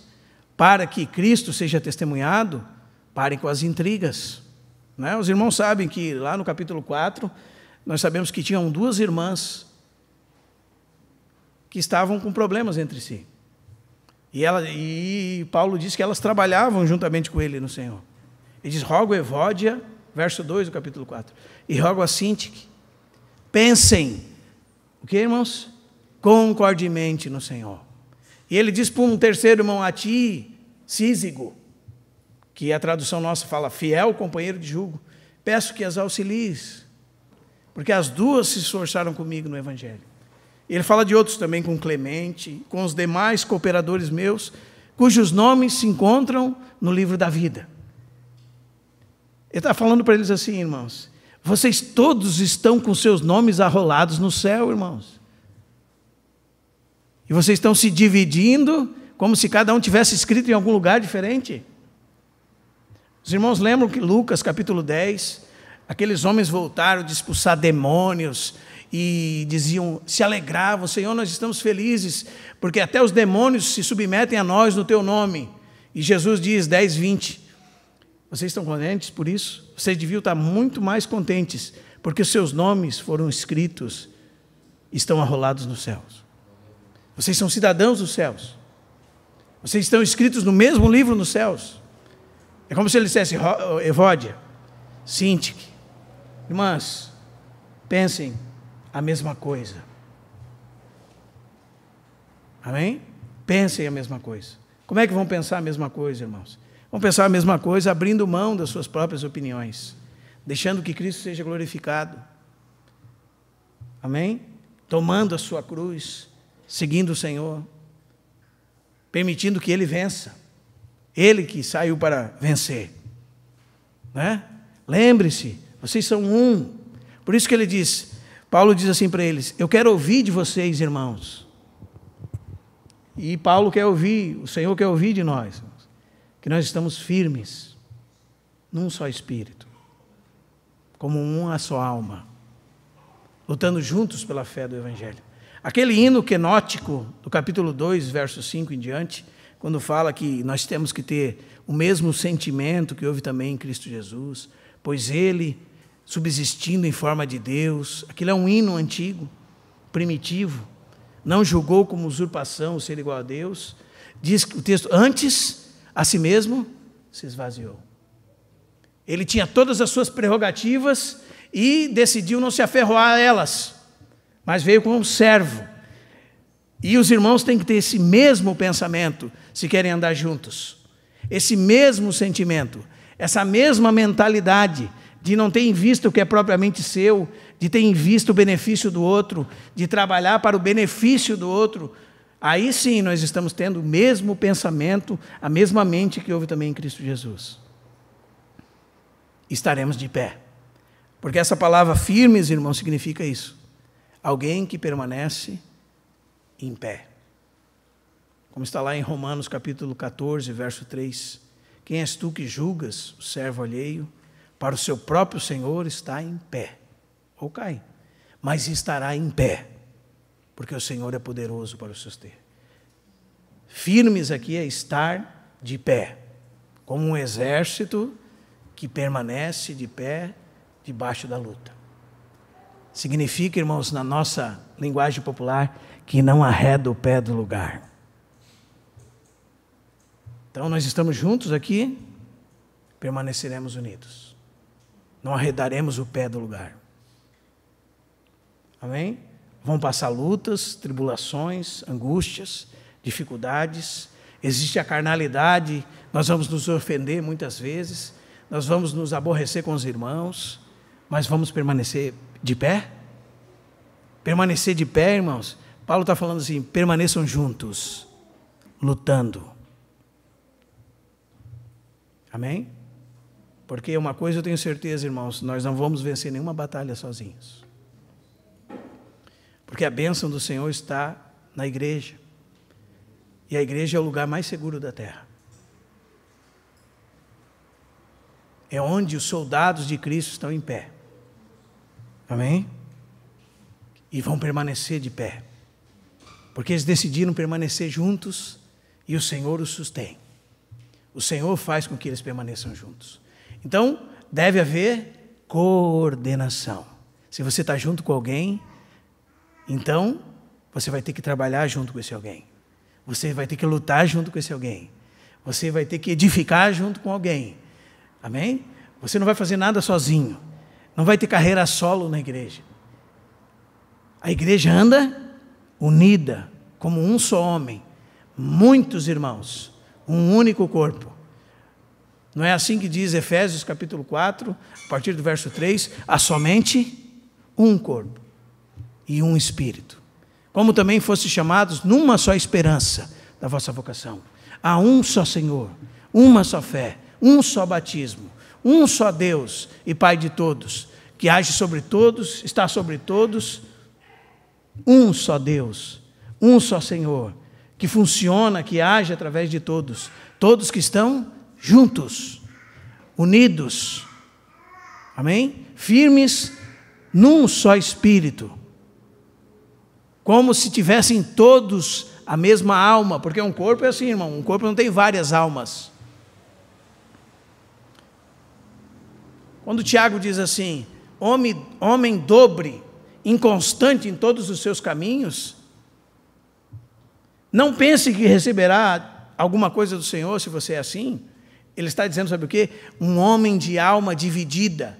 para que Cristo seja testemunhado, parem com as intrigas, né? Os irmãos sabem que lá no capítulo 4, nós sabemos que tinham 2 irmãs que estavam com problemas entre si. E Paulo diz que elas trabalhavam juntamente com ele no Senhor. Ele diz, rogo Evódia, verso 2 do capítulo 4, e rogo a Sintique, pensem, o que, irmãos? Concordemente no Senhor. E ele diz para um terceiro irmão, a ti, Císigo, que a tradução nossa fala, fiel companheiro de jugo, peço que as auxilies, porque as 2 se esforçaram comigo no Evangelho. Ele fala de outros também, com Clemente, com os demais cooperadores meus, cujos nomes se encontram no livro da vida. Ele está falando para eles assim, irmãos, vocês todos estão com seus nomes arrolados no céu, irmãos. E vocês estão se dividindo, como se cada um tivesse escrito em algum lugar diferente. Os irmãos lembram que Lucas, capítulo 10, aqueles homens voltaram de expulsar demônios, e diziam, se alegravam, Senhor, nós estamos felizes, porque até os demônios se submetem a nós no teu nome. E Jesus diz, 10:20, vocês estão contentes por isso? Vocês deviam estar muito mais contentes, porque os seus nomes foram escritos, estão arrolados nos céus. Vocês são cidadãos dos céus. Vocês estão escritos no mesmo livro nos céus. É como se ele dissesse, Evódia, Sintique, irmãs, pensem a mesma coisa. Amém? Pensem a mesma coisa. Como é que vão pensar a mesma coisa, irmãos? Vão pensar a mesma coisa abrindo mão das suas próprias opiniões, deixando que Cristo seja glorificado. Amém? Tomando a sua cruz, seguindo o Senhor, permitindo que Ele vença. Ele que saiu para vencer, né? Lembre-se, vocês são um. Por isso que ele diz, Paulo diz assim para eles, eu quero ouvir de vocês, irmãos. E Paulo quer ouvir, o Senhor quer ouvir de nós, que nós estamos firmes, num só espírito, como uma só alma, lutando juntos pela fé do Evangelho. Aquele hino quenótico, do capítulo 2, verso 5 em diante, quando fala que nós temos que ter o mesmo sentimento que houve também em Cristo Jesus, pois Ele, subsistindo em forma de Deus, aquilo é um hino antigo, primitivo, não julgou como usurpação o ser igual a Deus, diz que o texto, antes, a si mesmo, se esvaziou. Ele tinha todas as suas prerrogativas e decidiu não se aferroar a elas, mas veio como um servo. E os irmãos têm que ter esse mesmo pensamento, se querem andar juntos. Esse mesmo sentimento, essa mesma mentalidade, de não ter em vista o que é propriamente seu, de ter em vista o benefício do outro, de trabalhar para o benefício do outro, Aí sim nós estamos tendo o mesmo pensamento, a mesma mente que houve também em Cristo Jesus. Estaremos de pé. Porque essa palavra firmes, irmão, significa isso. Alguém que permanece em pé. Como está lá em Romanos capítulo 14, verso 3. Quem és tu que julgas o servo alheio? Para o seu próprio Senhor está em pé. Ou cai. Mas estará em pé. Porque o Senhor é poderoso para o suster. Firmes aqui é estar de pé. Como um exército que permanece de pé debaixo da luta. Significa, irmãos, na nossa linguagem popular, que não arreda o pé do lugar. Então, nós estamos juntos aqui, permaneceremos unidos. Não arredaremos o pé do lugar. Amém? Vão passar lutas, tribulações, angústias, dificuldades. Existe a carnalidade, nós vamos nos ofender muitas vezes, nós vamos nos aborrecer com os irmãos, mas vamos permanecer de pé? Permanecer de pé, irmãos. Paulo está falando assim, permaneçam juntos, lutando. Amém? Porque uma coisa eu tenho certeza, irmãos, nós não vamos vencer nenhuma batalha sozinhos. Porque a bênção do Senhor está na igreja. E a igreja é o lugar mais seguro da terra. É onde os soldados de Cristo estão em pé. Amém? E vão permanecer de pé. Porque eles decidiram permanecer juntos e o Senhor os sustém. O Senhor faz com que eles permaneçam juntos. Então, deve haver coordenação. Se você está junto com alguém, então você vai ter que trabalhar junto com esse alguém. Você vai ter que lutar junto com esse alguém. Você vai ter que edificar junto com alguém. Amém? Você não vai fazer nada sozinho. Não vai ter carreira solo na igreja. A igreja anda unida, como um só homem. Muitos irmãos, um único corpo. Não é assim que diz Efésios capítulo 4, a partir do verso 3, há somente um corpo e um espírito. Como também foste chamados numa só esperança da vossa vocação. Há um só Senhor, uma só fé, um só batismo, um só Deus e Pai de todos, que age sobre todos, está sobre todos, um só Deus, um só Senhor, que funciona, que age através de todos, todos que estão juntos, unidos, amém? Firmes num só Espírito, como se tivessem todos a mesma alma, porque um corpo é assim, irmão, um corpo não tem várias almas. Quando Tiago diz assim, homem dobre, inconstante em todos os seus caminhos, não pense que receberá alguma coisa do Senhor se você é assim. Ele está dizendo, sabe o quê? Um homem de alma dividida.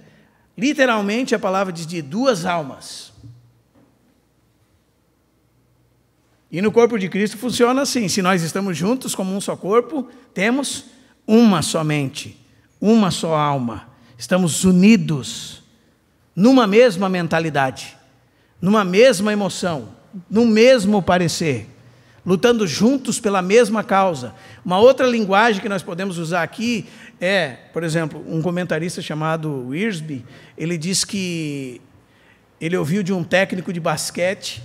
Literalmente a palavra diz de duas almas. E no corpo de Cristo funciona assim, se nós estamos juntos como um só corpo, temos uma só mente, uma só alma. Estamos unidos numa mesma mentalidade, numa mesma emoção, no mesmo parecer, lutando juntos pela mesma causa. Uma outra linguagem que nós podemos usar aqui é, por exemplo, um comentarista chamado Wiersbe, ele diz que ele ouviu de um técnico de basquete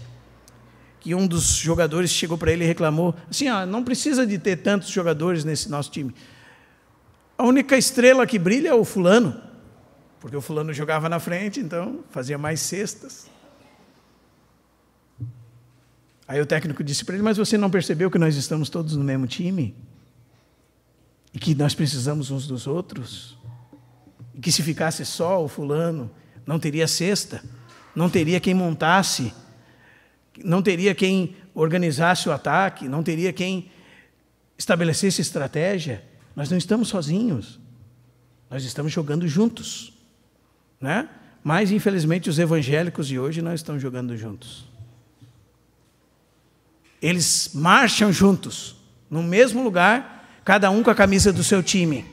que um dos jogadores chegou para ele e reclamou, assim, não precisa de ter tantos jogadores nesse nosso time. A única estrela que brilha é o fulano, porque o fulano jogava na frente, então fazia mais cestas. Aí o técnico disse para ele, mas você não percebeu que nós estamos todos no mesmo time? E que nós precisamos uns dos outros? E que se ficasse só o fulano, não teria cesta, não teria quem montasse, não teria quem organizasse o ataque, não teria quem estabelecesse estratégia. Nós não estamos sozinhos, nós estamos jogando juntos, né? Mas, infelizmente, os evangélicos de hoje não estão jogando juntos. Eles marcham juntos, no mesmo lugar, cada um com a camisa do seu time,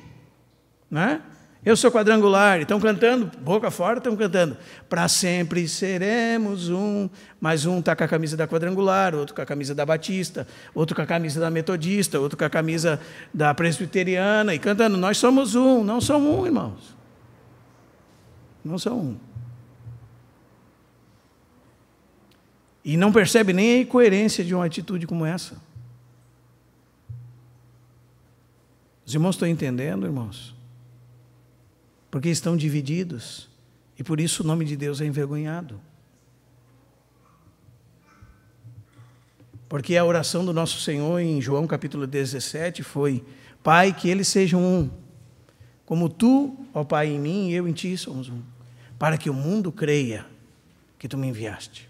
né? Eu sou quadrangular. Estão cantando, boca fora, estão cantando. Para sempre seremos um. Mas um está com a camisa da quadrangular, outro com a camisa da batista, outro com a camisa da metodista, outro com a camisa da presbiteriana, e cantando, nós somos um. Não são um, irmãos. Não são um. E não percebe nem a incoerência de uma atitude como essa. Os irmãos estão entendendo, irmãos? Porque estão divididos, e por isso o nome de Deus é envergonhado. Porque a oração do nosso Senhor em João capítulo 17 foi: Pai, que eles sejam um, como tu, ó Pai, em mim e eu em ti somos um, para que o mundo creia que tu me enviaste.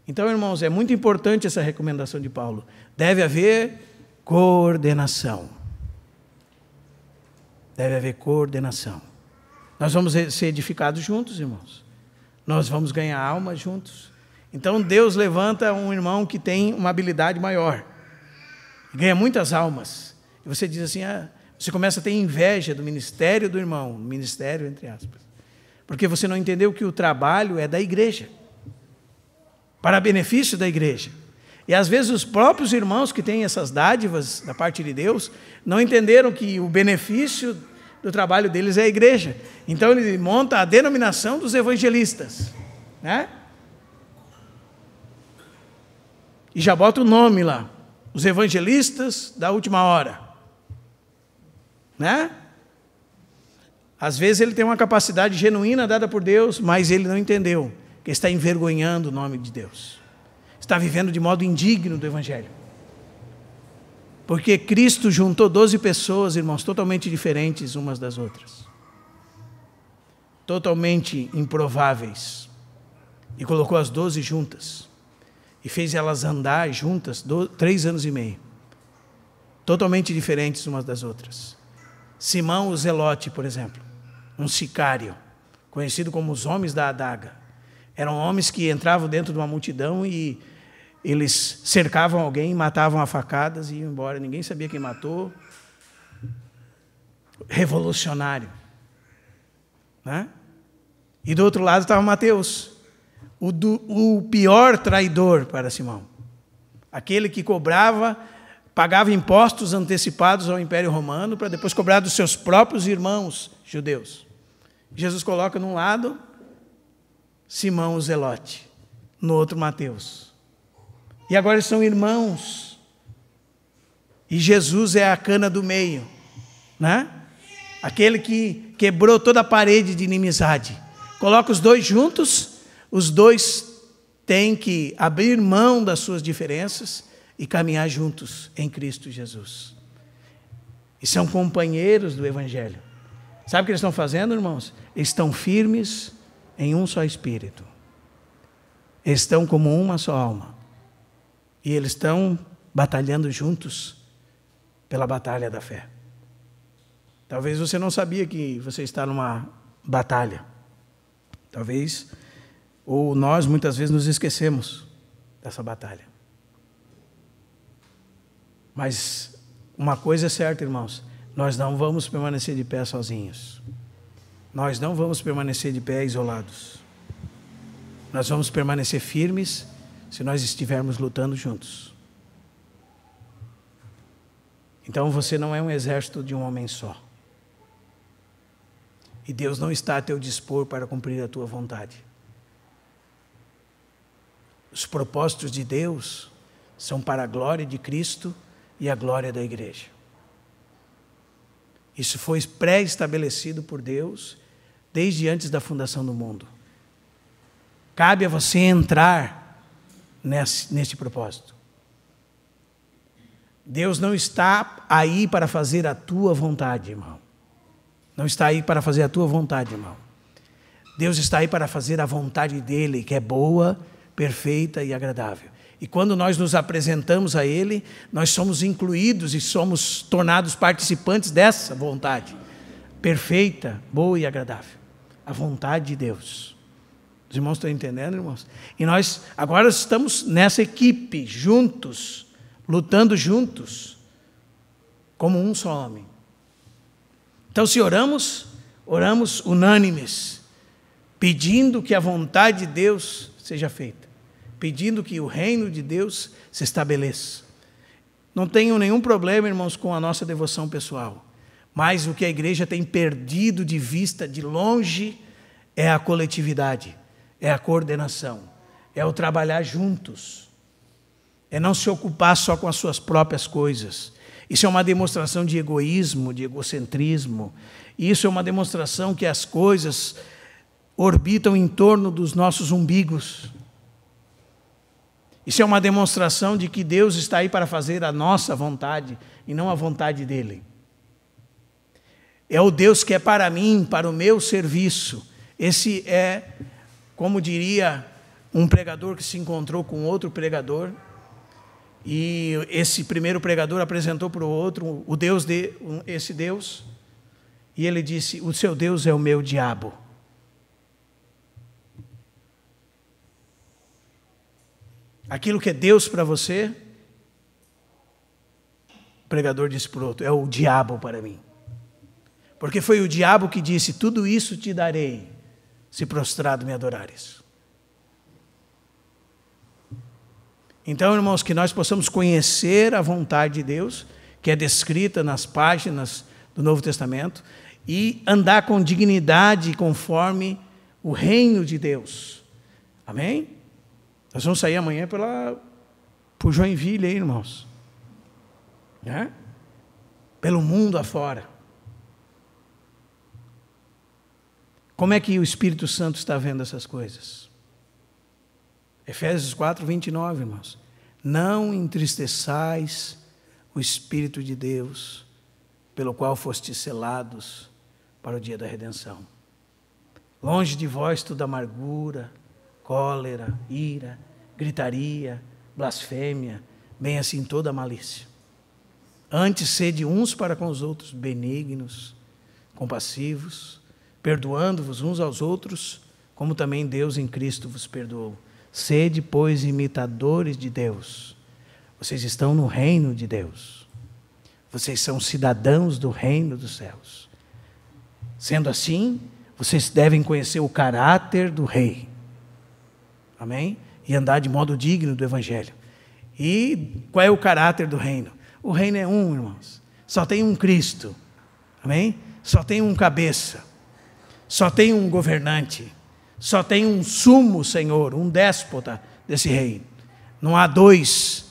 Então, irmãos, é muito importante essa recomendação de Paulo. Deve haver coordenação. Deve haver coordenação. Nós vamos ser edificados juntos, irmãos. Nós vamos ganhar almas juntos. Então, Deus levanta um irmão que tem uma habilidade maior. Ganha muitas almas. E você diz assim, você começa a ter inveja do ministério do irmão. Ministério, entre aspas. Porque você não entendeu que o trabalho é da igreja. Para benefício da igreja. E às vezes os próprios irmãos que têm essas dádivas da parte de Deus, não entenderam que o benefício do trabalho deles é a igreja. Então ele monta a denominação dos evangelistas, né? E já bota o nome lá, os evangelistas da última hora, né? Às vezes ele tem uma capacidade genuína dada por Deus, mas ele não entendeu que está envergonhando o nome de Deus. Está vivendo de modo indigno do evangelho. Porque Cristo juntou 12 pessoas, irmãos, totalmente diferentes umas das outras. Totalmente improváveis. E colocou as 12 juntas. E fez elas andar juntas 3 anos e meio. Totalmente diferentes umas das outras. Simão o Zelote, por exemplo, um sicário, conhecido como os homens da adaga. Eram homens que entravam dentro de uma multidão e eles cercavam alguém, matavam a facadas e iam embora. Ninguém sabia quem matou. Revolucionário. Né? E do outro lado estava Mateus, o pior traidor para Simão. Aquele que pagava impostos antecipados ao Império Romano para depois cobrar dos seus próprios irmãos judeus. Jesus coloca num lado Simão o Zelote, no outro Mateus. E agora eles são irmãos. E Jesus é a cana do meio, né? Aquele que quebrou toda a parede de inimizade. Coloca os dois juntos, os dois têm que abrir mão das suas diferenças e caminhar juntos em Cristo Jesus. E são companheiros do Evangelho. Sabe o que eles estão fazendo, irmãos? Eles estão firmes em um só Espírito. Eles estão como uma só alma. E eles estão batalhando juntos pela batalha da fé. Talvez você não sabia que você está numa batalha. Talvez, ou nós muitas vezes nos esquecemos dessa batalha. Mas uma coisa é certa, irmãos, nós não vamos permanecer de pé sozinhos. Nós não vamos permanecer de pé isolados. Nós vamos permanecer firmes se nós estivermos lutando juntos. Então você não é um exército de um homem só. E Deus não está a teu dispor para cumprir a tua vontade. Os propósitos de Deus são para a glória de Cristo e a glória da igreja. Isso foi pré-estabelecido por Deus desde antes da fundação do mundo. Cabe a você entrar neste propósito. Deus não está aí para fazer a tua vontade, irmão. Não está aí para fazer a tua vontade, irmão. Deus está aí para fazer a vontade dele, que é boa, perfeita e agradável. E quando nós nos apresentamos a ele, nós somos incluídos e somos tornados participantes dessa vontade perfeita, boa e agradável. A vontade de Deus. Os irmãos estão entendendo, irmãos? E nós agora estamos nessa equipe, juntos, lutando juntos, como um só homem. Então, se oramos, oramos unânimes, pedindo que a vontade de Deus seja feita, pedindo que o reino de Deus se estabeleça. Não tenho nenhum problema, irmãos, com a nossa devoção pessoal, mas o que a igreja tem perdido de vista de longe é a coletividade, é a coordenação, é o trabalhar juntos, é não se ocupar só com as suas próprias coisas. Isso é uma demonstração de egoísmo, de egocentrismo. Isso é uma demonstração que as coisas orbitam em torno dos nossos umbigos. Isso é uma demonstração de que Deus está aí para fazer a nossa vontade e não a vontade dEle. É o Deus que é para mim, para o meu serviço. Esse é, como diria um pregador que se encontrou com outro pregador, e esse primeiro pregador apresentou para o outro o Deus esse Deus, e ele disse: o seu Deus é o meu diabo. Aquilo que é Deus para você, o pregador disse para o outro, é o diabo para mim. Porque foi o diabo que disse: tudo isso te darei, se prostrado me adorares. Então, irmãos, que nós possamos conhecer a vontade de Deus, que é descrita nas páginas do Novo Testamento, e andar com dignidade conforme o reino de Deus. Amém? Nós vamos sair amanhã por Joinville, aí, irmãos. Né? Pelo mundo afora. Como é que o Espírito Santo está vendo essas coisas? Efésios 4, 29, irmãos. Não entristeçais o Espírito de Deus, pelo qual fostes selados para o dia da redenção. Longe de vós toda amargura, cólera, ira, gritaria, blasfêmia, bem assim toda malícia. Antes sede uns para com os outros benignos, compassivos, perdoando-vos uns aos outros, como também Deus em Cristo vos perdoou. Sede, pois, imitadores de Deus. Vocês estão no reino de Deus. Vocês são cidadãos do reino dos céus. Sendo assim, vocês devem conhecer o caráter do rei. Amém? E andar de modo digno do evangelho. E qual é o caráter do reino? O reino é um, irmãos. Só tem um Cristo. Amém? Só tem um cabeça. Só tem um governante. Só tem um sumo Senhor, um déspota desse reino. Não há dois,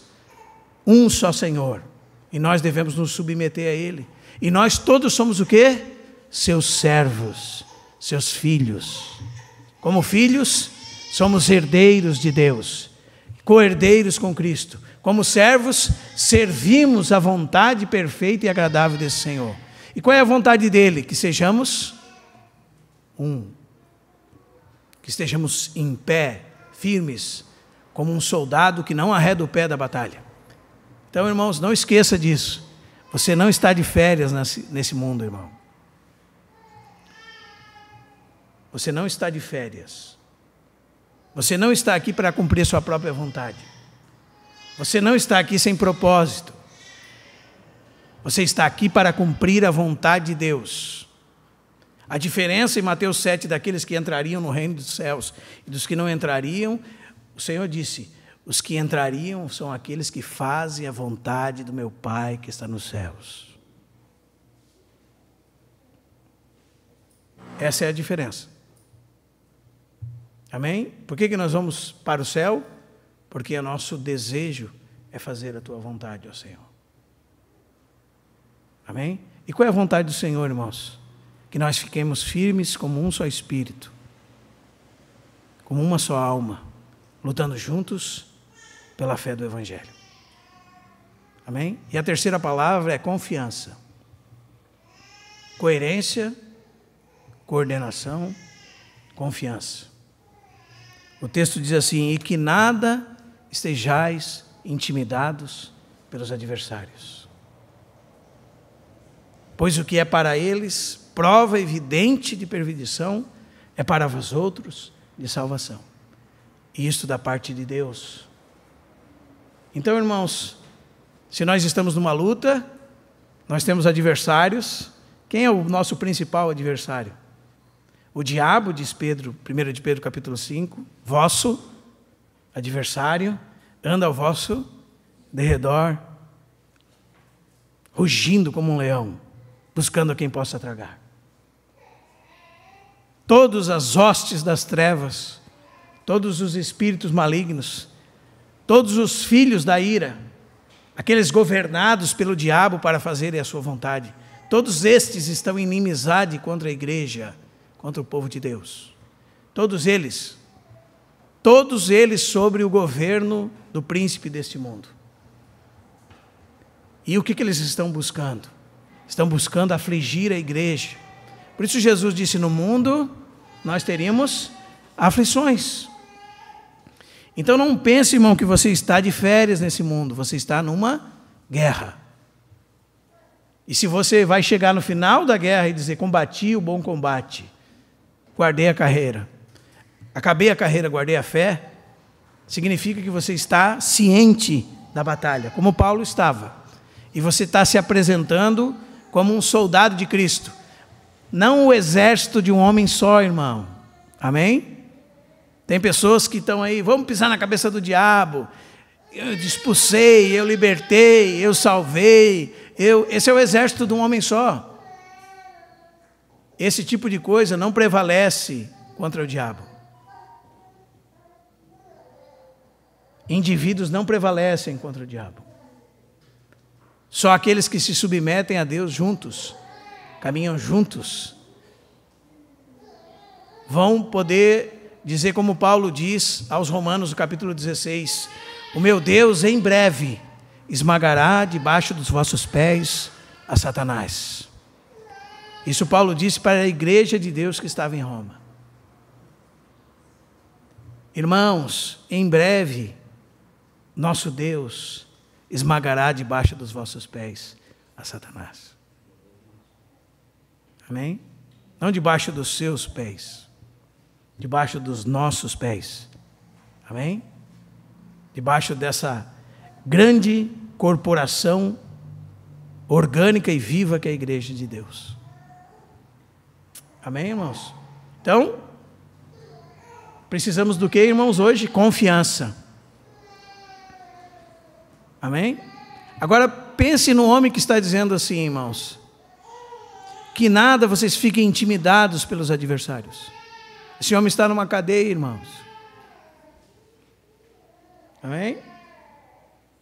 um só Senhor. E nós devemos nos submeter a Ele. E nós todos somos o quê? Seus servos, seus filhos. Como filhos, somos herdeiros de Deus, co-herdeiros com Cristo. Como servos, servimos a vontade perfeita e agradável desse Senhor. E qual é a vontade dEle? Que sejamos um. Que estejamos em pé, firmes, como um soldado que não arreda o pé da batalha. Então, irmãos, não esqueça disso. Você não está de férias nesse mundo, irmão. Você não está de férias. Você não está aqui para cumprir sua própria vontade. Você não está aqui sem propósito. Você está aqui para cumprir a vontade de Deus. A diferença em Mateus 7 daqueles que entrariam no reino dos céus e dos que não entrariam, o Senhor disse: os que entrariam são aqueles que fazem a vontade do meu Pai que está nos céus. Essa é a diferença. Amém? Por que nós vamos para o céu? Porque o nosso desejo é fazer a tua vontade, ó Senhor. Amém? E qual é a vontade do Senhor, irmãos? Que nós fiquemos firmes como um só espírito, como uma só alma, lutando juntos pela fé do Evangelho. Amém? E a terceira palavra é confiança. Coerência, coordenação, confiança. O texto diz assim: e que nada estejais intimidados pelos adversários. Pois o que é para eles prova evidente de perdição, é para vós outros de salvação. E isto da parte de Deus. Então, irmãos, se nós estamos numa luta, nós temos adversários. Quem é o nosso principal adversário? O diabo, diz Pedro, 1 de Pedro capítulo 5, vosso adversário, anda ao vosso derredor, rugindo como um leão, buscando a quem possa tragar. Todas as hostes das trevas, todos os espíritos malignos, todos os filhos da ira, aqueles governados pelo diabo para fazerem a sua vontade, todos estes estão em inimizade contra a igreja, contra o povo de Deus. Todos eles sobre o governo do príncipe deste mundo. E o que eles estão buscando? Estão buscando afligir a igreja. Por isso Jesus disse, no mundo nós teríamos aflições. Então não pense, irmão, que você está de férias nesse mundo, você está numa guerra. E se você vai chegar no final da guerra e dizer, combati o bom combate, guardei a carreira, acabei a carreira, guardei a fé, significa que você está ciente da batalha, como Paulo estava. E você está se apresentando como um soldado de Cristo. Não o exército de um homem só, irmão. Amém? Tem pessoas que estão aí, vamos pisar na cabeça do diabo. Eu expulsei, eu libertei, eu salvei. Esse é o exército de um homem só. Esse tipo de coisa não prevalece contra o diabo. Indivíduos não prevalecem contra o diabo. Só aqueles que se submetem a Deus juntos, caminham juntos, vão poder dizer como Paulo diz aos Romanos, no capítulo 16, o meu Deus em breve esmagará debaixo dos vossos pés a Satanás. Isso Paulo disse para a igreja de Deus que estava em Roma. Irmãos, em breve, nosso Deus esmagará debaixo dos vossos pés a Satanás. Amém? Não debaixo dos seus pés, debaixo dos nossos pés. Amém? Debaixo dessa grande corporação orgânica e viva que é a igreja de Deus. Amém, irmãos? Então, precisamos do que, irmãos, hoje? Confiança. Amém? Agora, pense no homem que está dizendo assim, irmãos, que nada vocês fiquem intimidados pelos adversários. Esse homem está numa cadeia, irmãos. Amém?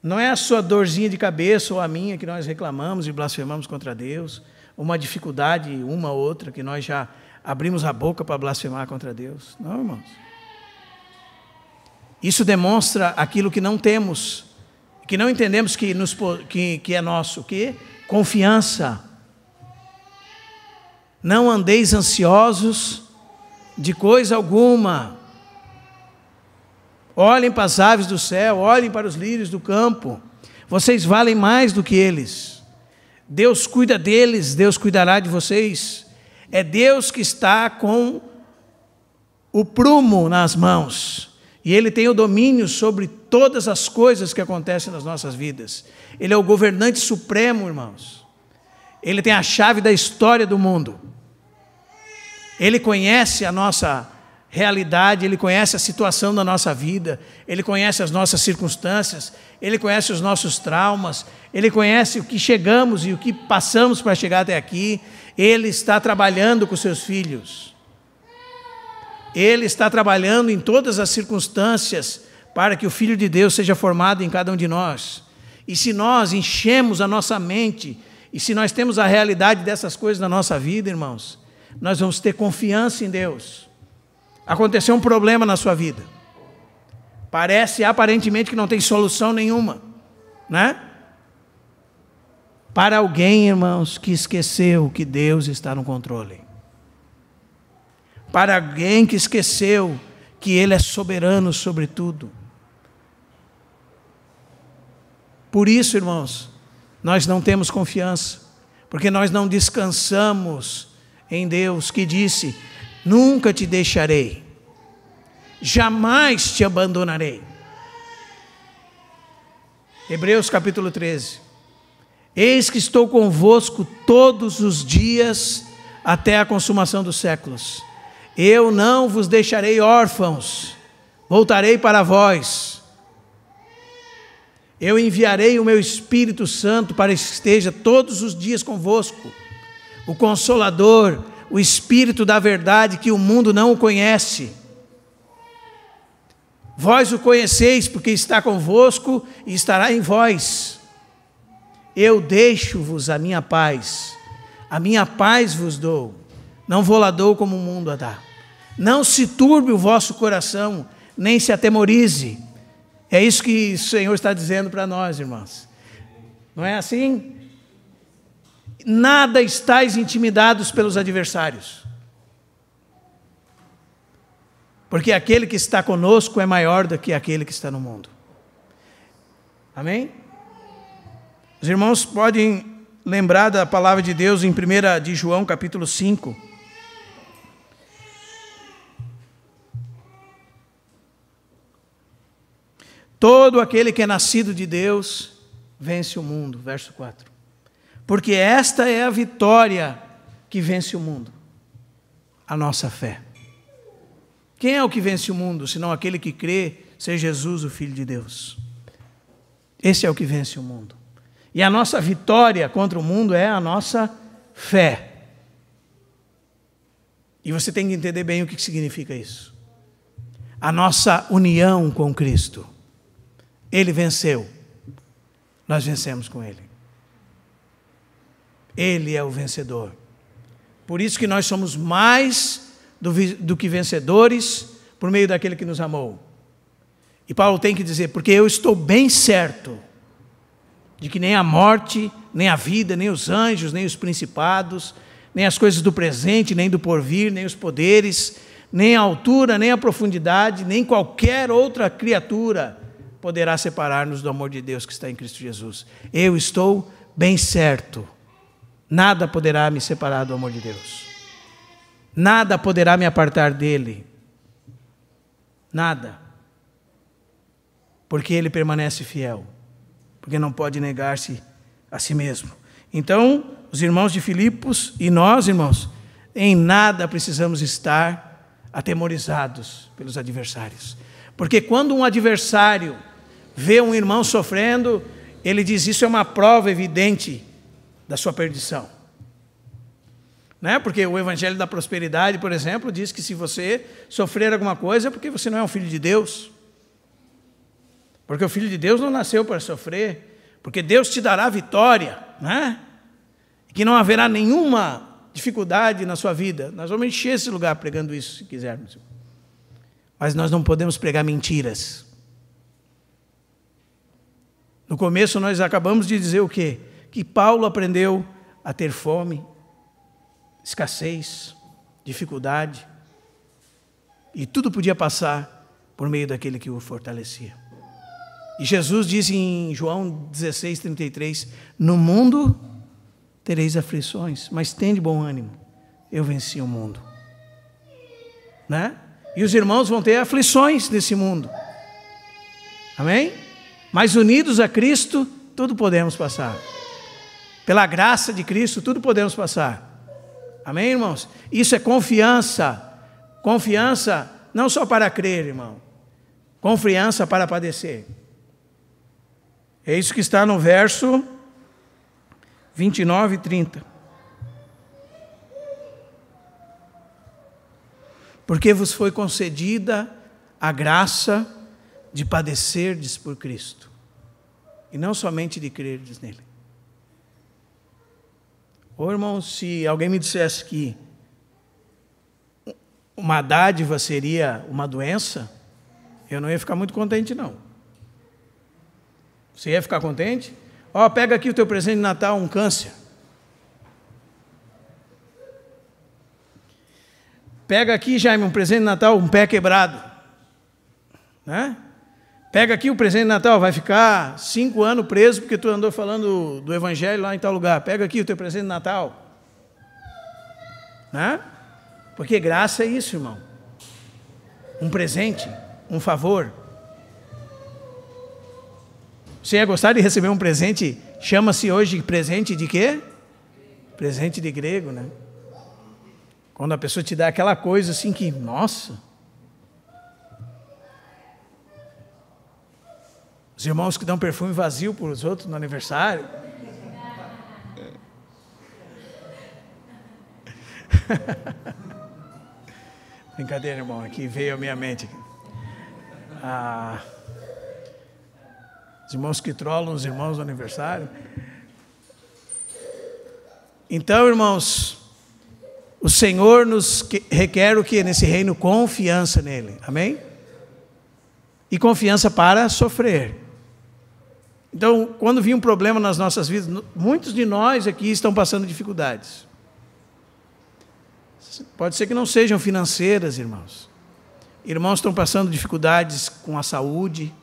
Não é a sua dorzinha de cabeça ou a minha que nós reclamamos e blasfemamos contra Deus, uma dificuldade, uma ou outra, que nós já abrimos a boca para blasfemar contra Deus. Não, irmãos. Isso demonstra aquilo que não temos, que não entendemos que é nosso, que confiança. Não andeis ansiosos de coisa alguma. Olhem para as aves do céu, olhem para os lírios do campo. Vocês valem mais do que eles. Deus cuida deles, Deus cuidará de vocês. É Deus que está com o prumo nas mãos. E Ele tem o domínio sobre todas as coisas que acontecem nas nossas vidas. Ele é o governante supremo, irmãos. Ele tem a chave da história do mundo. Ele conhece a nossa realidade, Ele conhece a situação da nossa vida, Ele conhece as nossas circunstâncias, Ele conhece os nossos traumas, Ele conhece o que chegamos e o que passamos para chegar até aqui. Ele está trabalhando com seus filhos. Ele está trabalhando em todas as circunstâncias para que o Filho de Deus seja formado em cada um de nós. E se nós enchemos a nossa mente, e se nós temos a realidade dessas coisas na nossa vida, irmãos, nós vamos ter confiança em Deus. Aconteceu um problema na sua vida. Parece aparentemente que não tem solução nenhuma, né? Para alguém, irmãos, que esqueceu que Deus está no controle. Para alguém que esqueceu que Ele é soberano sobre tudo. Por isso, irmãos, nós não temos confiança, porque nós não descansamos em Deus, que disse: nunca te deixarei, jamais te abandonarei. Hebreus capítulo 13. Eis que estou convosco todos os dias até a consumação dos séculos. Eu não vos deixarei órfãos, voltarei para vós. Eu enviarei o meu Espírito Santo para que esteja todos os dias convosco. O Consolador, o Espírito da verdade que o mundo não o conhece. Vós o conheceis porque está convosco e estará em vós. Eu deixo-vos a minha paz vos dou. Não vou-la dou como o mundo a dá. Não se turbe o vosso coração, nem se atemorize. É isso que o Senhor está dizendo para nós, irmãos. Não é assim? Nada estáis intimidados pelos adversários. Porque aquele que está conosco é maior do que aquele que está no mundo. Amém? Os irmãos podem lembrar da palavra de Deus em 1 de João, capítulo 5. Todo aquele que é nascido de Deus vence o mundo, verso 4. Porque esta é a vitória que vence o mundo, a nossa fé. Quem é o que vence o mundo, senão aquele que crê ser Jesus, o Filho de Deus? Esse é o que vence o mundo. E a nossa vitória contra o mundo é a nossa fé. E você tem que entender bem o que significa isso. A nossa união com Cristo. Ele venceu, nós vencemos com Ele. Ele é o vencedor. Por isso que nós somos mais do que vencedores por meio daquele que nos amou. E Paulo tem que dizer, porque eu estou bem certo de que nem a morte, nem a vida, nem os anjos, nem os principados, nem as coisas do presente, nem do porvir, nem os poderes, nem a altura, nem a profundidade, nem qualquer outra criatura poderá separar-nos do amor de Deus que está em Cristo Jesus. Eu estou bem certo. Nada poderá me separar do amor de Deus. Nada poderá me apartar dele. Nada. Porque ele permanece fiel. Porque não pode negar-se a si mesmo. Então, os irmãos de Filipos e nós, irmãos, em nada precisamos estar atemorizados pelos adversários. Porque quando um adversário vê um irmão sofrendo, ele diz, isso é uma prova evidente da sua perdição. Né? Porque o Evangelho da Prosperidade, por exemplo, diz que se você sofrer alguma coisa é porque você não é um filho de Deus. Porque o Filho de Deus não nasceu para sofrer, porque Deus te dará vitória, né? Que não haverá nenhuma dificuldade na sua vida. Nós vamos encher esse lugar pregando isso, se quisermos. Mas nós não podemos pregar mentiras. No começo nós acabamos de dizer o quê? Que Paulo aprendeu a ter fome, escassez, dificuldade, e tudo podia passar por meio daquele que o fortalecia. E Jesus diz em João 16:33, no mundo tereis aflições, mas tende bom ânimo, eu venci o mundo. Né? E os irmãos vão ter aflições nesse mundo. Amém? Mas unidos a Cristo, tudo podemos passar. Pela graça de Cristo, tudo podemos passar. Amém, irmãos? Isso é confiança. Confiança não só para crer, irmão. Confiança para padecer. É isso que está no verso 29 e 30. Porque vos foi concedida a graça de padecerdes por Cristo, e não somente de crerdes nele. Ô irmão, se alguém me dissesse que uma dádiva seria uma doença, eu não ia ficar muito contente, não. Você ia ficar contente? Ó, pega aqui o teu presente de Natal, um câncer. Pega aqui, Jaime, um presente de Natal, um pé quebrado. Né? Pega aqui o presente de Natal, vai ficar 5 anos preso porque tu andou falando do Evangelho lá em tal lugar. Pega aqui o teu presente de Natal. Né? Porque graça é isso, irmão. Um presente, um favor. Você ia gostar de receber um presente, chama-se hoje presente de quê? Presente de grego, né? Quando a pessoa te dá aquela coisa assim que, nossa. Os irmãos que dão perfume vazio para os outros no aniversário. Brincadeira, irmão, aqui veio a minha mente. Os irmãos que trollam os irmãos no aniversário. Então, irmãos, o Senhor nos requer o que nesse reino? Confiança nele, amém? E confiança para sofrer. Então, quando vir um problema nas nossas vidas, muitos de nós aqui estão passando dificuldades. Pode ser que não sejam financeiras, irmãos. Irmãos estão passando dificuldades com a saúde,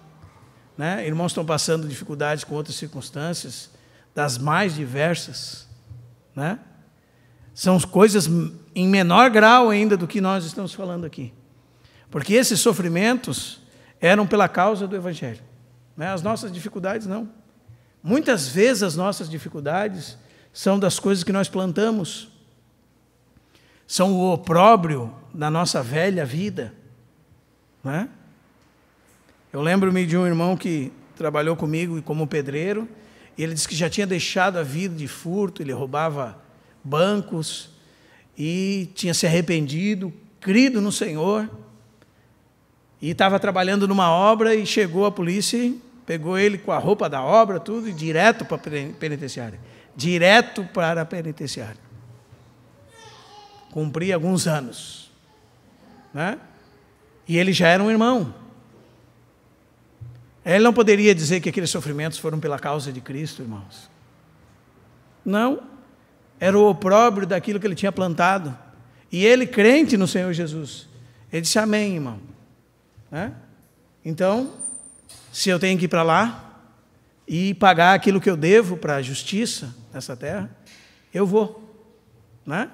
né? Irmãos estão passando dificuldades com outras circunstâncias, das mais diversas, né? São coisas em menor grau ainda do que nós estamos falando aqui. Porque esses sofrimentos eram pela causa do Evangelho. Né? As nossas dificuldades não. Muitas vezes as nossas dificuldades são das coisas que nós plantamos. São o opróbrio da nossa velha vida. Né? Eu lembro-me de um irmão que trabalhou comigo como pedreiro, e ele disse que já tinha deixado a vida de furto, ele roubava bancos, e tinha se arrependido, crido no Senhor, e estava trabalhando numa obra, e chegou a polícia, e pegou ele com a roupa da obra, tudo, e direto para a penitenciária. Direto para a penitenciária. Cumpri alguns anos. Né? E ele já era um irmão. Ele não poderia dizer que aqueles sofrimentos foram pela causa de Cristo, irmãos. Não. Era o opróbrio daquilo que ele tinha plantado. E ele, crente no Senhor Jesus, ele disse amém, irmão. Né? Então, se eu tenho que ir para lá e pagar aquilo que eu devo para a justiça nessa terra, eu vou. Né?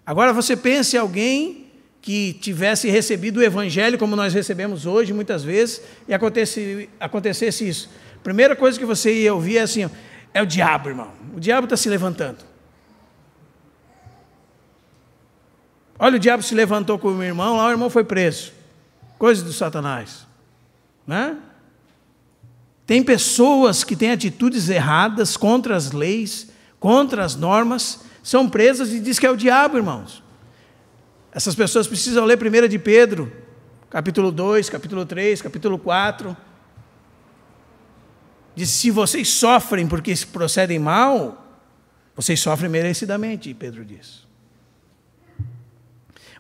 Agora você pense em alguém que tivesse recebido o Evangelho como nós recebemos hoje, muitas vezes, e acontecesse isso. A primeira coisa que você ia ouvir é assim, ó, é o diabo, irmão. O diabo está se levantando. Olha, o diabo se levantou com o irmão, lá o irmão foi preso. Coisa do Satanás. Né? Tem pessoas que têm atitudes erradas contra as leis, contra as normas, são presas e diz que é o diabo, irmãos. Essas pessoas precisam ler 1 de Pedro, capítulo 2, capítulo 3, capítulo 4. Diz, se vocês sofrem porque procedem mal, vocês sofrem merecidamente, Pedro diz.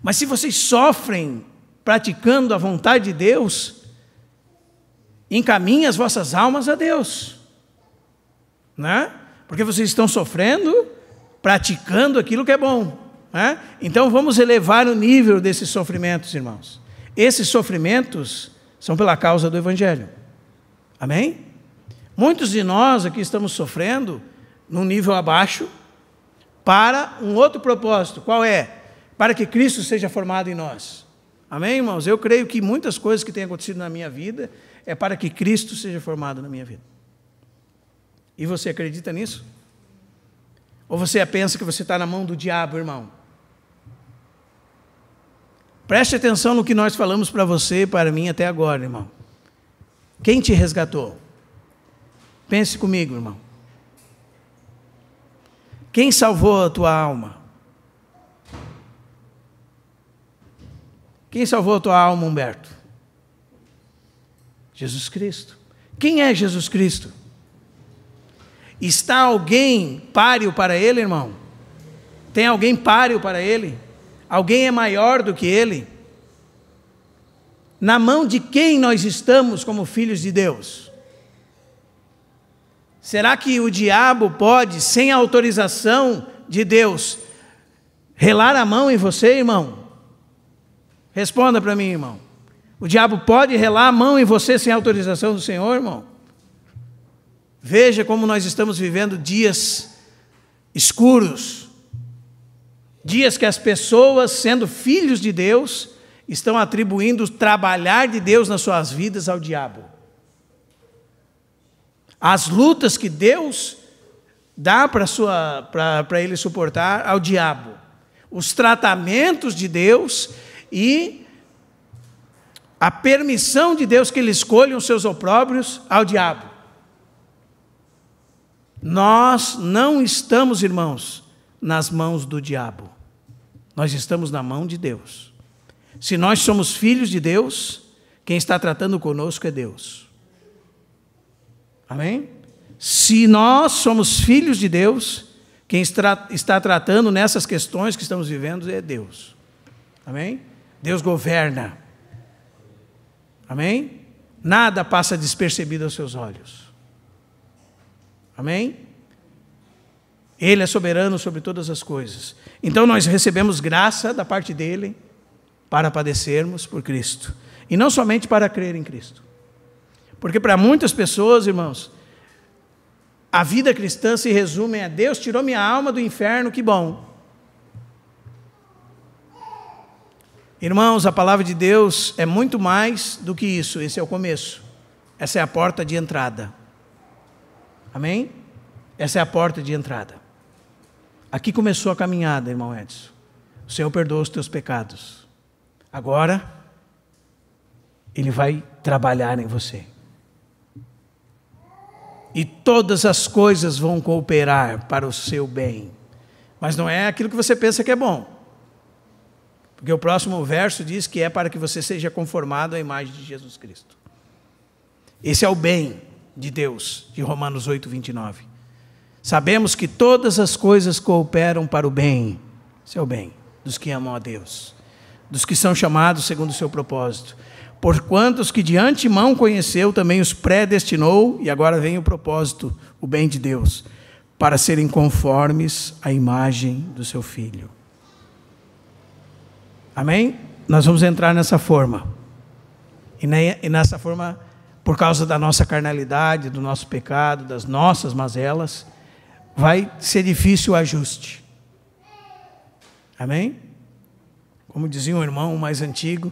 Mas se vocês sofrem praticando a vontade de Deus, encaminhem as vossas almas a Deus. Né? Porque vocês estão sofrendo praticando aquilo que é bom. Né? Então vamos elevar o nível desses sofrimentos, irmãos. Esses sofrimentos são pela causa do Evangelho. Amém? Muitos de nós aqui estamos sofrendo num nível abaixo para um outro propósito. Qual é? Para que Cristo seja formado em nós. Amém, irmãos? Eu creio que muitas coisas que têm acontecido na minha vida é para que Cristo seja formado na minha vida. E você acredita nisso? Ou você pensa que você está na mão do diabo, irmão? Preste atenção no que nós falamos para você e para mim até agora, irmão. Quem te resgatou? Pense comigo, irmão. Quem salvou a tua alma? Quem salvou a tua alma, Humberto? Jesus Cristo. Quem é Jesus Cristo? Está alguém páreo para ele, irmão? Tem alguém páreo para ele? Alguém é maior do que ele? Na mão de quem nós estamos como filhos de Deus? Será que o diabo pode, sem a autorização de Deus, relar a mão em você, irmão? Responda para mim, irmão. O diabo pode relar a mão em você sem a autorização do Senhor, irmão? Veja como nós estamos vivendo dias escuros, dias que as pessoas, sendo filhos de Deus, estão atribuindo o trabalhar de Deus nas suas vidas ao diabo. As lutas que Deus dá para ele suportar ao diabo. os tratamentos de Deus e a permissão de Deus que Ele escolha os seus opróbrios ao diabo. Nós não estamos, irmãos, nas mãos do diabo. Nós estamos na mão de Deus. Se nós somos filhos de Deus, quem está tratando conosco é Deus. Amém? Se nós somos filhos de Deus, quem está tratando nessas questões que estamos vivendo é Deus. Amém? Deus governa. Amém? Nada passa despercebido aos seus olhos. Amém? Ele é soberano sobre todas as coisas. Então nós recebemos graça da parte dele para padecermos por Cristo. E não somente para crer em Cristo. Porque para muitas pessoas, irmãos, a vida cristã se resume a Deus tirou minha alma do inferno, que bom. Irmãos, a palavra de Deus é muito mais do que isso. Esse é o começo. Essa é a porta de entrada. Amém? Essa é a porta de entrada. Aqui começou a caminhada, irmão Edson. O Senhor perdoa os teus pecados. Agora, Ele vai trabalhar em você. E todas as coisas vão cooperar para o seu bem. Mas não é aquilo que você pensa que é bom. Porque o próximo verso diz que é para que você seja conformado à imagem de Jesus Cristo. Esse é o bem de Deus, de Romanos 8, 29. Sabemos que todas as coisas cooperam para o bem. Esse é o bem dos que amam a Deus, dos que são chamados segundo o seu propósito. Porquanto os que de antemão conheceu, também os predestinou, e agora vem o propósito, o bem de Deus, para serem conformes à imagem do seu Filho. Amém? Nós vamos entrar nessa forma. E nessa forma, por causa da nossa carnalidade, do nosso pecado, das nossas mazelas, vai ser difícil o ajuste. Amém? Como dizia um irmão mais antigo,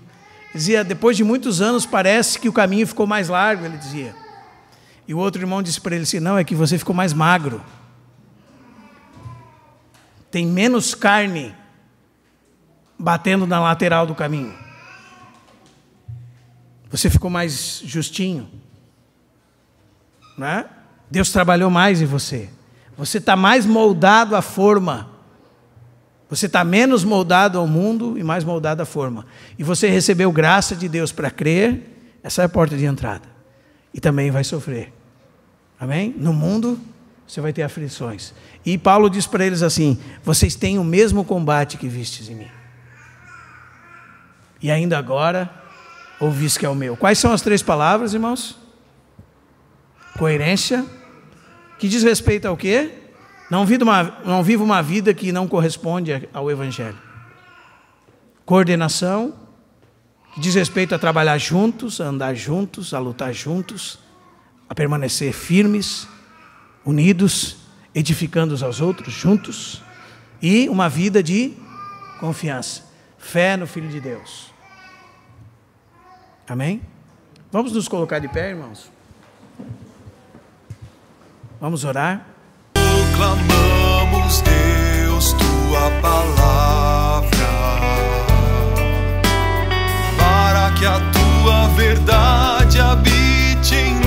dizia, depois de muitos anos parece que o caminho ficou mais largo, ele dizia. E o outro irmão disse para ele assim, não, é que você ficou mais magro. Tem menos carne batendo na lateral do caminho. Você ficou mais justinho. Não é? Deus trabalhou mais em você. Você está mais moldado à forma. Você está menos moldado ao mundo e mais moldado à forma. E você recebeu graça de Deus para crer, essa é a porta de entrada. E também vai sofrer. Amém? No mundo, você vai ter aflições. E Paulo diz para eles assim, vocês têm o mesmo combate que vistes em mim. E ainda agora, ouvis que é o meu. Quais são as 3 palavras, irmãos? Coerência, que diz respeito ao quê? Não vivo uma vida que não corresponde ao Evangelho. Coordenação, que diz respeito a trabalhar juntos, a andar juntos, a lutar juntos, a permanecer firmes, unidos, edificando uns aos outros, juntos. E uma vida de confiança, fé no Filho de Deus. Amém? Vamos nos colocar de pé, irmãos? Vamos orar? Proclamamos, Deus, tua palavra, para que a tua verdade habite em